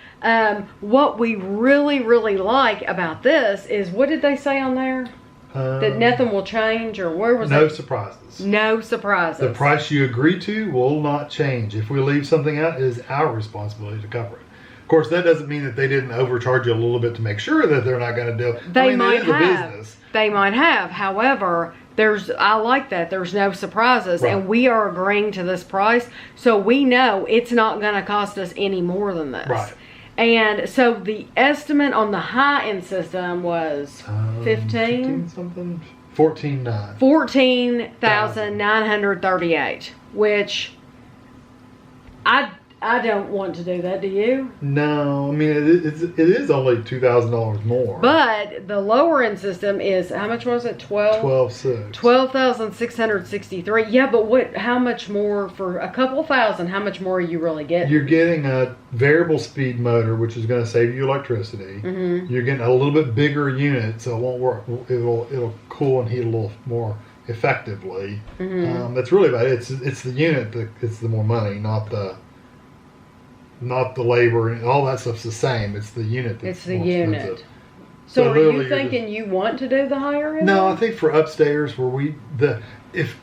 what we really, really like about this is, what did they say on there? That nothing will change, or where was it? No surprises. No surprises. The price you agree to will not change. If we leave something out, it is our responsibility to cover it. Of course, that doesn't mean that they didn't overcharge you a little bit to make sure that they're not going to do it. They might have. They might have. However, I like that. There's no surprises, right. And we are agreeing to this price, so we know it's not going to cost us any more than this. Right. And so the estimate on the high-end system was 15 something, 14,900. 14,938, which I don't want to do that. Do you? No, I mean it is only $2,000 more. But the lower end system is, how much was it? 12,663. Yeah, but how much more for a couple thousand? How much more are you really getting? You're getting a variable speed motor, which is going to save you electricity. Mm-hmm. You're getting a little bit bigger unit, so it won't work. It'll cool and heat a little more effectively. Mm-hmm. That's really about it. It's the unit it's the more money, not the labor, and all that stuff's the same. It's the unit that's more expensive. So are you thinking you want to do the higher end? No, I think for upstairs, where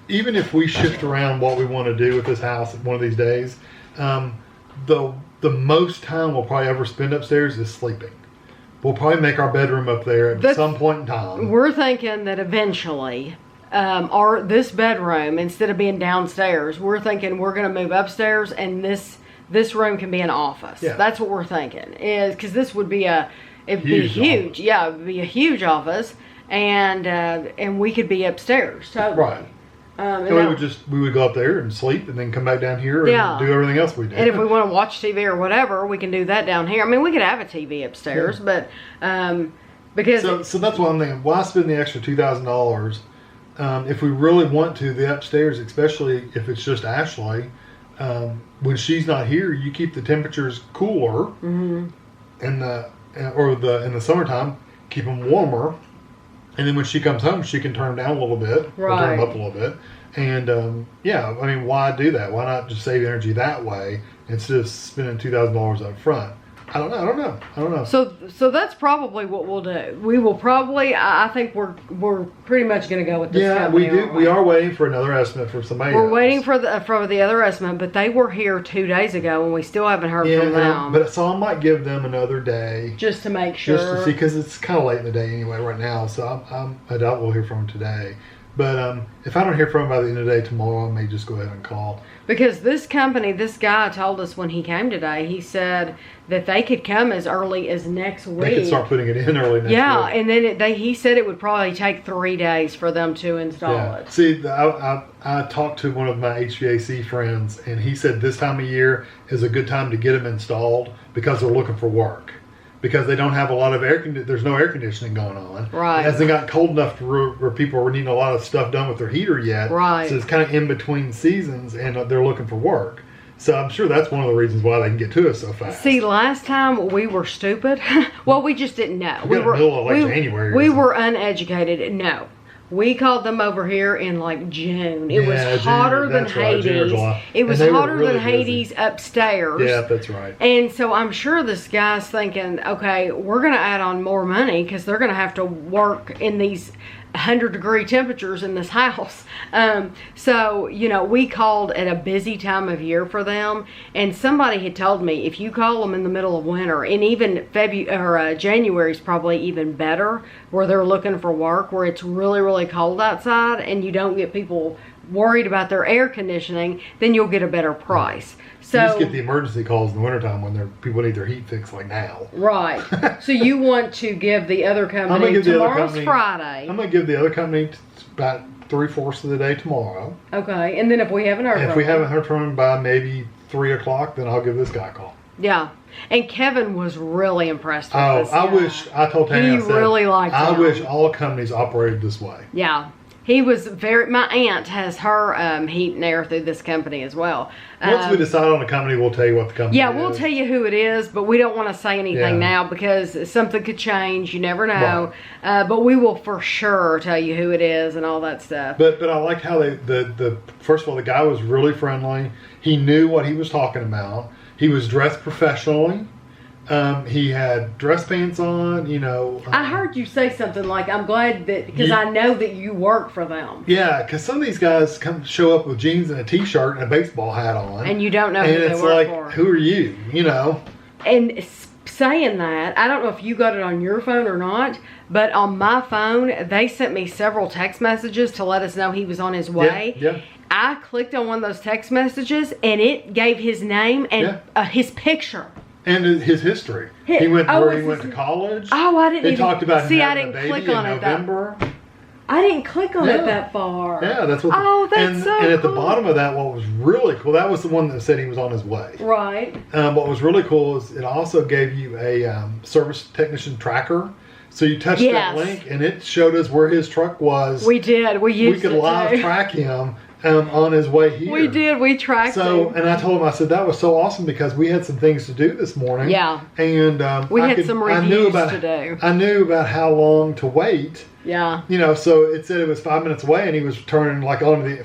even if we shift around what we want to do with this house one of these days, The most time we'll probably ever spend upstairs is sleeping. We'll probably make our bedroom up there at some point in time. We're thinking that eventually, this bedroom, instead of being downstairs, we're thinking we're going to move upstairs, and this room can be an office. Yeah. That's what we're thinking, is because this would be it'd be huge. Office. Yeah, it would be a huge office, and we could be upstairs. Totally. Right. And we would go up there and sleep, and then come back down here and do everything else we do. And if we want to watch TV or whatever, we can do that down here. I mean, we could have a TV upstairs, but because so that's what I'm thinking. Why spend the extra $2,000 if we really want to? The upstairs, especially if it's just Ashley, when she's not here, you keep the temperatures cooler, in the summertime, keep them warmer. And then when she comes home, she can turn them down a little bit, or turn them up a little bit. And I mean, why do that? Why not just save energy that way instead of spending $2,000 up front? I don't know. So that's probably what we'll do. We will probably. I think we're pretty much going to go with this. Yeah, company, we do. We are waiting for another estimate from somebody. We're else. waiting for the other estimate, but they were here 2 days ago, and we still haven't heard from them. But so I might give them another day just to make sure. Just to see, because it's kind of late in the day anyway right now. So I doubt we'll hear from them today. But if I don't hear from them by the end of the day tomorrow, I may just go ahead and call. Because this company, this guy told us when he came today, he said that they could come as early as next week. They could start putting it in early next week. Yeah, and then he said it would probably take 3 days for them to install it. See, I talked to one of my HVAC friends, and he said this time of year is a good time to get them installed because they're looking for work. Because they don't have a lot of there's no air conditioning going on. Right. It hasn't gotten cold enough where people are needing a lot of stuff done with their heater yet. Right. So it's kind of in between seasons, and they're looking for work. So I'm sure that's one of the reasons why they can get to us so fast. See, last time we were stupid. Well, we just didn't know. We were middle of January. We were uneducated. No. We called them over here in like June. It was hotter than Hades. It was hotter than Hades upstairs. Yeah, that's right. And so I'm sure this guy's thinking, okay, we're going to add on more money because they're going to have to work in these 100-degree temperatures in this house. So, we called at a busy time of year for them, and somebody had told me if you call them in the middle of winter, and even January is probably even better, where they're looking for work, where it's really, really cold outside, and you don't get people worried about their air conditioning, then you'll get a better price. So you just get the emergency calls in the wintertime when people need their heat fixed like now. Right. So you want to give the other company, tomorrow's Friday. I'm going to give the other company about 3/4 of the day tomorrow. Okay. And then if we haven't heard from them. If we haven't heard from them by maybe 3 o'clock, then I'll give this guy a call. Yeah. And Kevin was really impressed with this guy. I told Tanya, really liked him. I wish all companies operated this way. Yeah. He was my aunt has her heat and air through this company as well. Once we decide on a company, we'll tell you what the company is. Yeah, we'll tell you who it is, but we don't want to say anything now because something could change. You never know. Right. But we will for sure tell you who it is and all that stuff. But I liked how first of all, the guy was really friendly. He knew what he was talking about. He was dressed professionally. He had dress pants on, I heard you say something like, I'm glad that, because I know that you work for them. Yeah, because some of these guys show up with jeans and a t-shirt and a baseball hat on. And you don't know who they work for. Who are you, And saying that, I don't know if you got it on your phone or not, but on my phone, they sent me several text messages to let us know he was on his way. Yeah. I clicked on one of those text messages, and it gave his name and his picture. And his history. He went to college. Oh, I didn't. It talked about see. having I didn't a baby click on in it. November. I didn't click on it that far. Yeah, that's what. That's so cool. And at the bottom of that, what was really cool, that was the one that said he was on his way. Right. What was really cool is it also gave you a service technician tracker. So you touched that link, and it showed us where his truck was. We did. We used it. We could live track him. On his way here. We did. We tracked him. And I told him, I said, that was so awesome because we had some things to do this morning. Yeah. And we had some reviews to do. I knew about how long to wait. Yeah. So it said it was 5 minutes away, and he was turning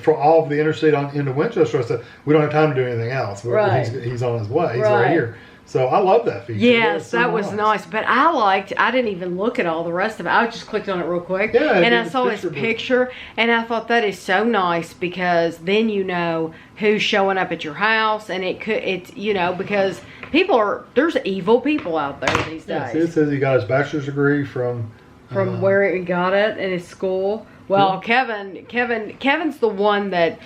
for all of the interstate into Winchester. I said, we don't have time to do anything else. Right. He's on his way. He's right here. So I love that feature. Yes, that was nice. But I didn't even look at all the rest of it. I just clicked on it real quick. Yeah, and I saw his picture, and I thought that is so nice because then you know who's showing up at your house, and it's because there's evil people out there these days. It says he got his bachelor's degree from where he got it in his school. Well, yeah. Kevin's the one that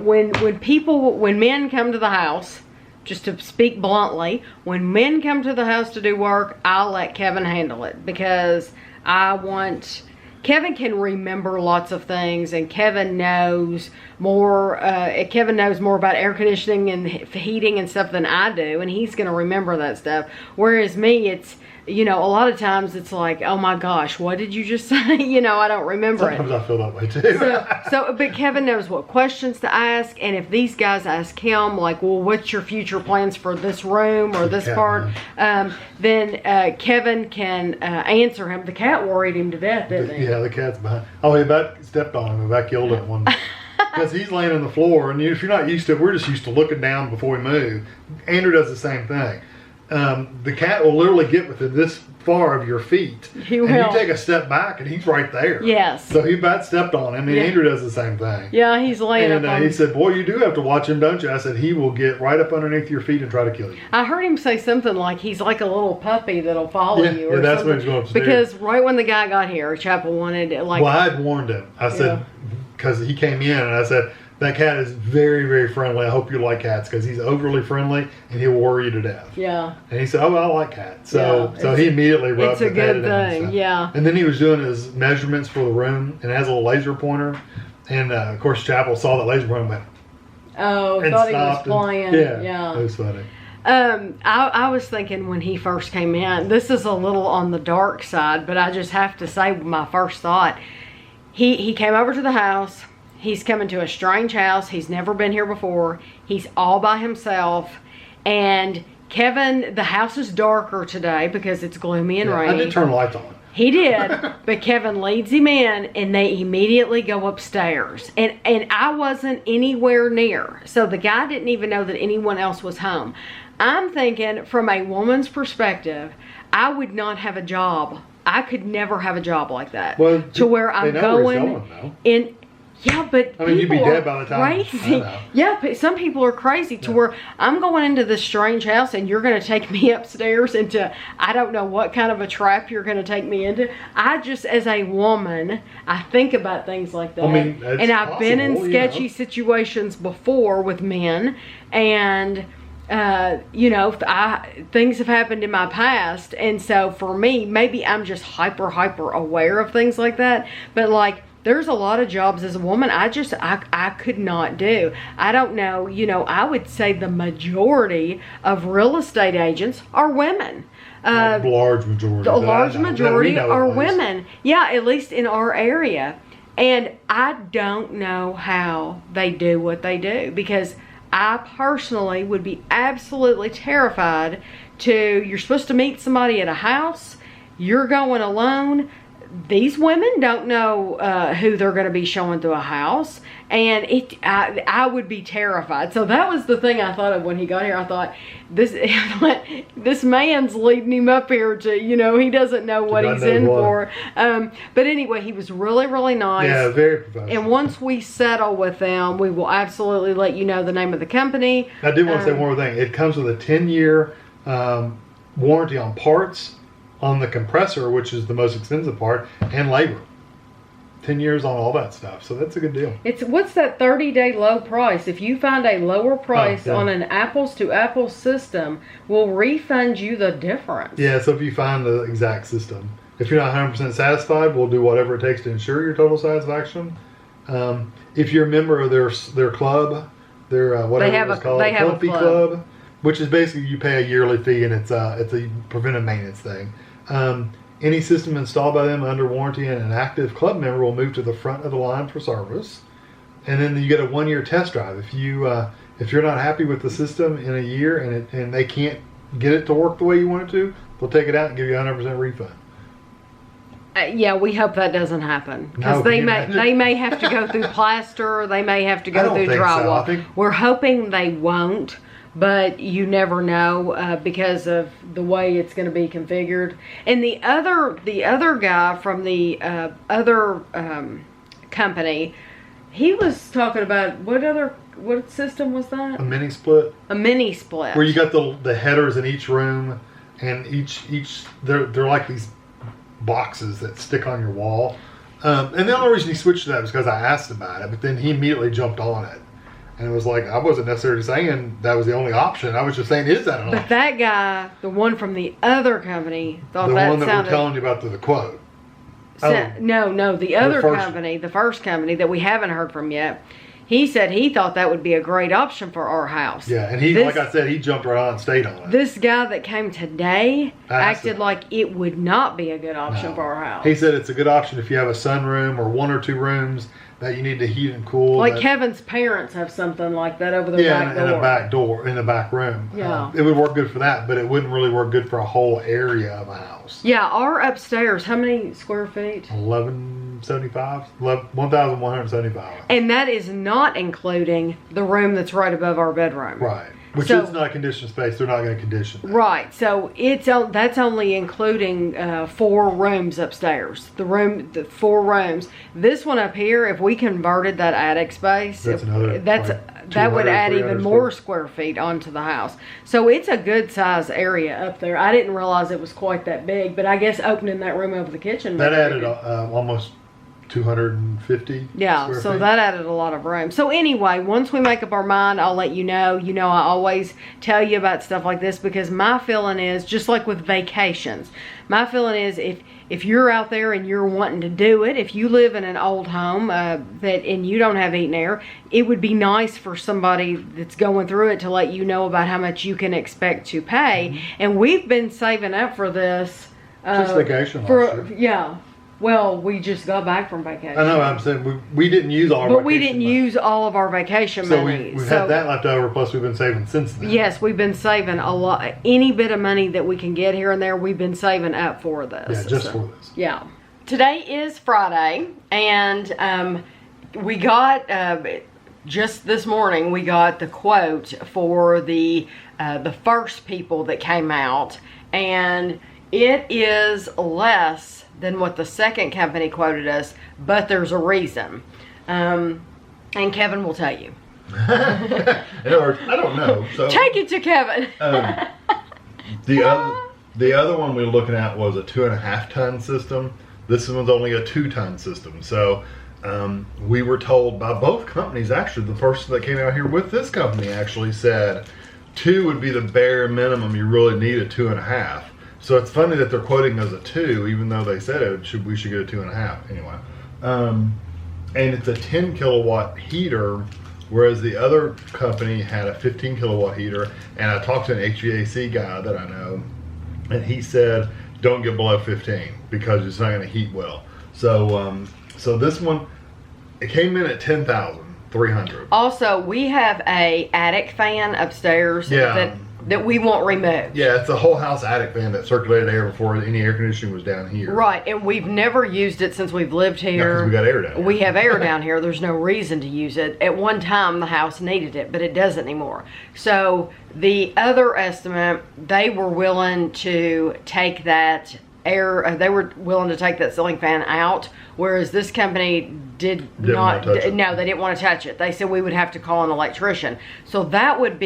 when men come to the house, just to speak bluntly, when men come to the house to do work, I'll let Kevin handle it because Kevin can remember lots of things, and Kevin knows more about air conditioning and heating and stuff than I do, and he's going to remember that stuff. Whereas me, it's, a lot of times it's like, oh my gosh, what did you just say? I don't remember Sometimes I feel that way too. But Kevin knows what questions to ask, and if these guys ask him, like, well, what's your future plans for this room or this part? Then Kevin can answer him. The cat worried him to death, didn't he? Yeah, the cat's behind. Oh, he about stepped on him. He about killed him one day. Because he's laying on the floor, and if you're not used to it, we're just used to looking down before we move. Andrew does the same thing. The cat will literally get within this far of your feet. He will. And you take a step back, and he's right there. Yes. So he about stepped on him, and Yeah. Andrew does the same thing. Yeah, he's laying And up on he said, boy, you do have to watch him, don't you? I said, he will get right up underneath your feet and try to kill you. I heard him say something like he's like a little puppy that'll follow you. Or that's something. what he's going to do. Because right when the guy got here, Chapel wanted like. Well, I had warned him. I said, because he came in, and I said, that cat is very, very friendly. I hope you like cats because he's overly friendly and he'll worry you to death. Yeah. And he said, oh, I like cats. So he immediately rubbed his head in. It's a good thing, yeah. And then he was doing his measurements for the room, and it has a little laser pointer. And of course, Chapel saw that laser pointer and went, thought he was playing. Yeah. It was funny. I was thinking when he first came in, this is a little on the dark side, but I just have to say my first thought. He came over to the house. He's coming to a strange house. He's never been here before. He's all by himself. And Kevin, the house is darker today because it's gloomy and rainy. I did turn the lights on. He did, but Kevin leads him in, and they immediately go upstairs. And I wasn't anywhere near. So the guy didn't even know that anyone else was home. I'm thinking, from a woman's perspective, I would not have a job. I could never have a job like that. Well, to where I'm going in. Yeah, but I mean, you'd be dead by the time. Crazy. Yeah, but some people are crazy to where I'm going into this strange house and you're going to take me upstairs into I don't know what kind of a trap you're going to take me into. I just, as a woman, I think about things like that. I mean, and I've been in sketchy situations before with men, and things have happened in my past, and so for me, maybe I'm just hyper aware of things like that. But like, there's a lot of jobs as a woman I could not do. I don't know, I would say the majority of real estate agents are women. A large majority. The large majority are women. Yeah, at least in our area. And I don't know how they do what they do, because I personally would be absolutely terrified you're supposed to meet somebody at a house, you're going alone. These women don't know who they're going to be showing to a house, and I would be terrified. So that was the thing I thought of when he got here. I thought, this man's leading him up here to, he doesn't know what he's in for. But anyway, he was really, really nice. Yeah, very professional. And once we settle with them, we will absolutely let you know the name of the company. I do want to say one more thing. It comes with a 10-year warranty on parts, on the compressor, which is the most expensive part, and labor. 10 years on all that stuff. So that's a good deal. What's that 30-day low price? If you find a lower price on an apples to apples system, we'll refund you the difference. Yeah, so if you find the exact system. If you're not 100% satisfied, we'll do whatever it takes to ensure your total satisfaction. If you're a member of their club, their whatever it's called, Healthy Club, which is basically you pay a yearly fee, and it's a preventive maintenance thing. Any system installed by them under warranty and an active club member will move to the front of the line for service. And then you get a 1-year test drive. If you're not happy with the system in a year and they can't get it to work the way you want it to, they'll take it out and give you a 100% refund. Yeah, we hope that doesn't happen, because they may have to go through plaster, they may have to go through drywall. So. We're hoping they won't. but you never know because of the way it's going to be configured. And the other guy from the other company, he was talking about what system was that? A mini split. A mini split. Where you got the headers in each room, and they're like these boxes that stick on your wall. And the only reason he switched to that was because I asked about it, but then he immediately jumped on it. And it was like, I wasn't necessarily saying that was the only option. I was just saying, is that an option? But that guy, the one from the other company, thought the that one that sounded... we're telling you about the quote. No, the other company, the first company that we haven't heard from yet, he said he thought that would be a great option for our house. Yeah, and like I said, he jumped right on and stayed on it. This guy that came today acted like it would not be a good option for our house. He said it's a good option if you have a sunroom or 1 or 2 rooms that you need to heat and cool. Like Kevin's parents have something like that over their back door. Yeah, in a back door, in a back room. Yeah. It would work good for that, but it wouldn't really work good for a whole area of a house. Yeah, our upstairs, how many square feet? 1,175. And that is not including the room that's right above our bedroom. Right. Which is not a conditioned space. They're not going to condition that. Right. So that's only including 4 rooms upstairs. The 4 rooms. This one up here, if we converted that attic space, that would add even more square feet onto the house. So it's a good size area up there. I didn't realize it was quite that big, but I guess opening that room over the kitchen. That added almost 250 square feet. That added a lot of room. So anyway, once we make up our mind, I'll let you know. You know, I always tell you about stuff like this because my feeling is, just like with vacations, my feeling is if you're out there and you're wanting to do it, if you live in an old home and you don't have heat and air, it would be nice for somebody that's going through it to let you know about how much you can expect to pay. Mm-hmm. And we've been saving up for this. Just vacation last year. Yeah. Well, we just got back from vacation. I know. I'm saying we didn't use all. But we didn't use all of our vacation money. We've had that left over. Plus, we've been saving since then. Yes, we've been saving a lot. Any bit of money that we can get here and there, we've been saving up for this. Yeah, just for this. Yeah. Today is Friday, and we got just this morning. We got the quote for the first people that came out, and it is less than what the second company quoted us, but there's a reason. And Kevin will tell you. I don't know. So take it to Kevin. The other one we were looking at was a 2.5 ton system. This one's only a 2 ton system. So we were told by both companies, actually, the person that came out here with this company actually said 2 would be the bare minimum you really need, a 2.5. So it's funny that they're quoting us a 2, even though they said we should get a 2.5 anyway. And it's a 10 kilowatt heater, whereas the other company had a 15 kilowatt heater. And I talked to an HVAC guy that I know, and he said don't get below 15 because it's not going to heat well. So so this one, it came in at 10,300. Also, we have a attic fan upstairs. Yeah. That we won't remove. Yeah, it's a whole house attic fan that circulated air before any air conditioning was down here. Right, and we've never used it since we've lived here. Yeah, 'cause we got air down here. We have air down here. There's no reason to use it. At one time, the house needed it, but it doesn't anymore. So the other estimate, they were willing to take that air. They were willing to take that ceiling fan out, whereas this company didn't want to touch it. No, they didn't want to touch it. They said we would have to call an electrician. So that would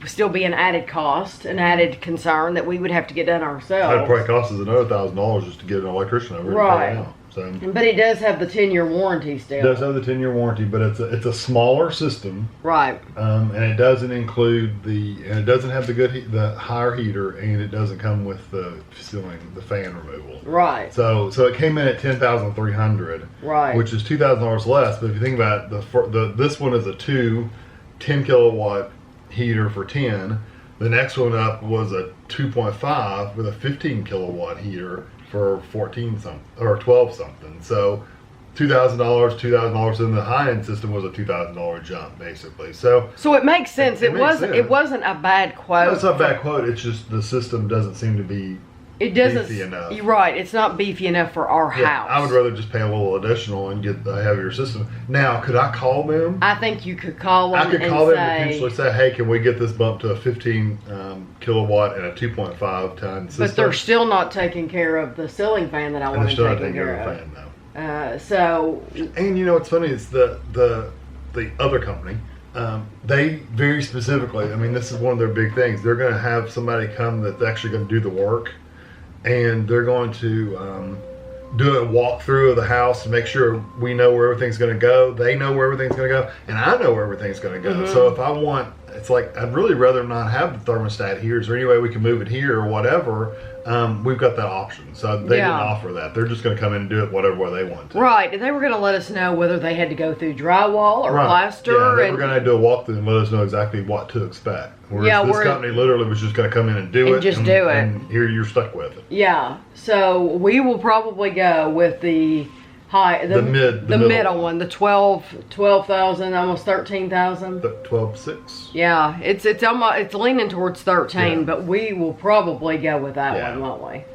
still be an added cost, an added concern that we would have to get done ourselves. That'd probably cost us another $1,000 just to get an electrician over here. Right. So. But it does have the 10-year warranty still. It does have the 10-year warranty, but it's a smaller system. Right. And it doesn't include it doesn't have the higher heater, and it doesn't come with the fan removal. Right. So it came in at $10,300. Right. Which is $2,000 less. But if you think about it, this one is a 10 kilowatt heater for 10. The next one up was a 2.5 with a 15 kilowatt heater for 14 something or 12 something. So $2,000, and the high end system was a $2,000 jump basically. So it makes sense. It wasn't a bad quote. No, it's not a bad quote. It's just the system doesn't seem to be It doesn't. beefy enough. You're right. It's not beefy enough for our house. I would rather just pay a little additional and get the heavier system. Now, could I call them? I think you could call them. I could call them and potentially say, "Hey, can we get this bumped to a 15 kilowatt and a 2.5 ton system?" But they're still not taking care of the ceiling fan that I want to take care of. Fan, though. And you know what's funny is the other company. They very specifically. I mean, this is one of their big things. They're going to have somebody come that's actually going to do the work. And they're going to do a walkthrough of the house to make sure we know where everything's going to go. They know where everything's going to go, and I know where everything's going to go. Mm-hmm. So if I want, it's like I'd really rather not have the thermostat here. Is there any way we can move it here or whatever? We've got that option. So they didn't offer that. They're just going to come in and do it whatever way they want to. Right. They were going to let us know whether they had to go through drywall or plaster. Yeah, they were going to do a walkthrough and let us know exactly what to expect. Whereas this company literally was just going to come in and do it. Just do it. And here you're stuck with it. Yeah. So we will probably go with the middle one, the 12,000, almost 13,000. 12.6. Yeah, it's leaning towards 13, but we will probably go with that one, won't we?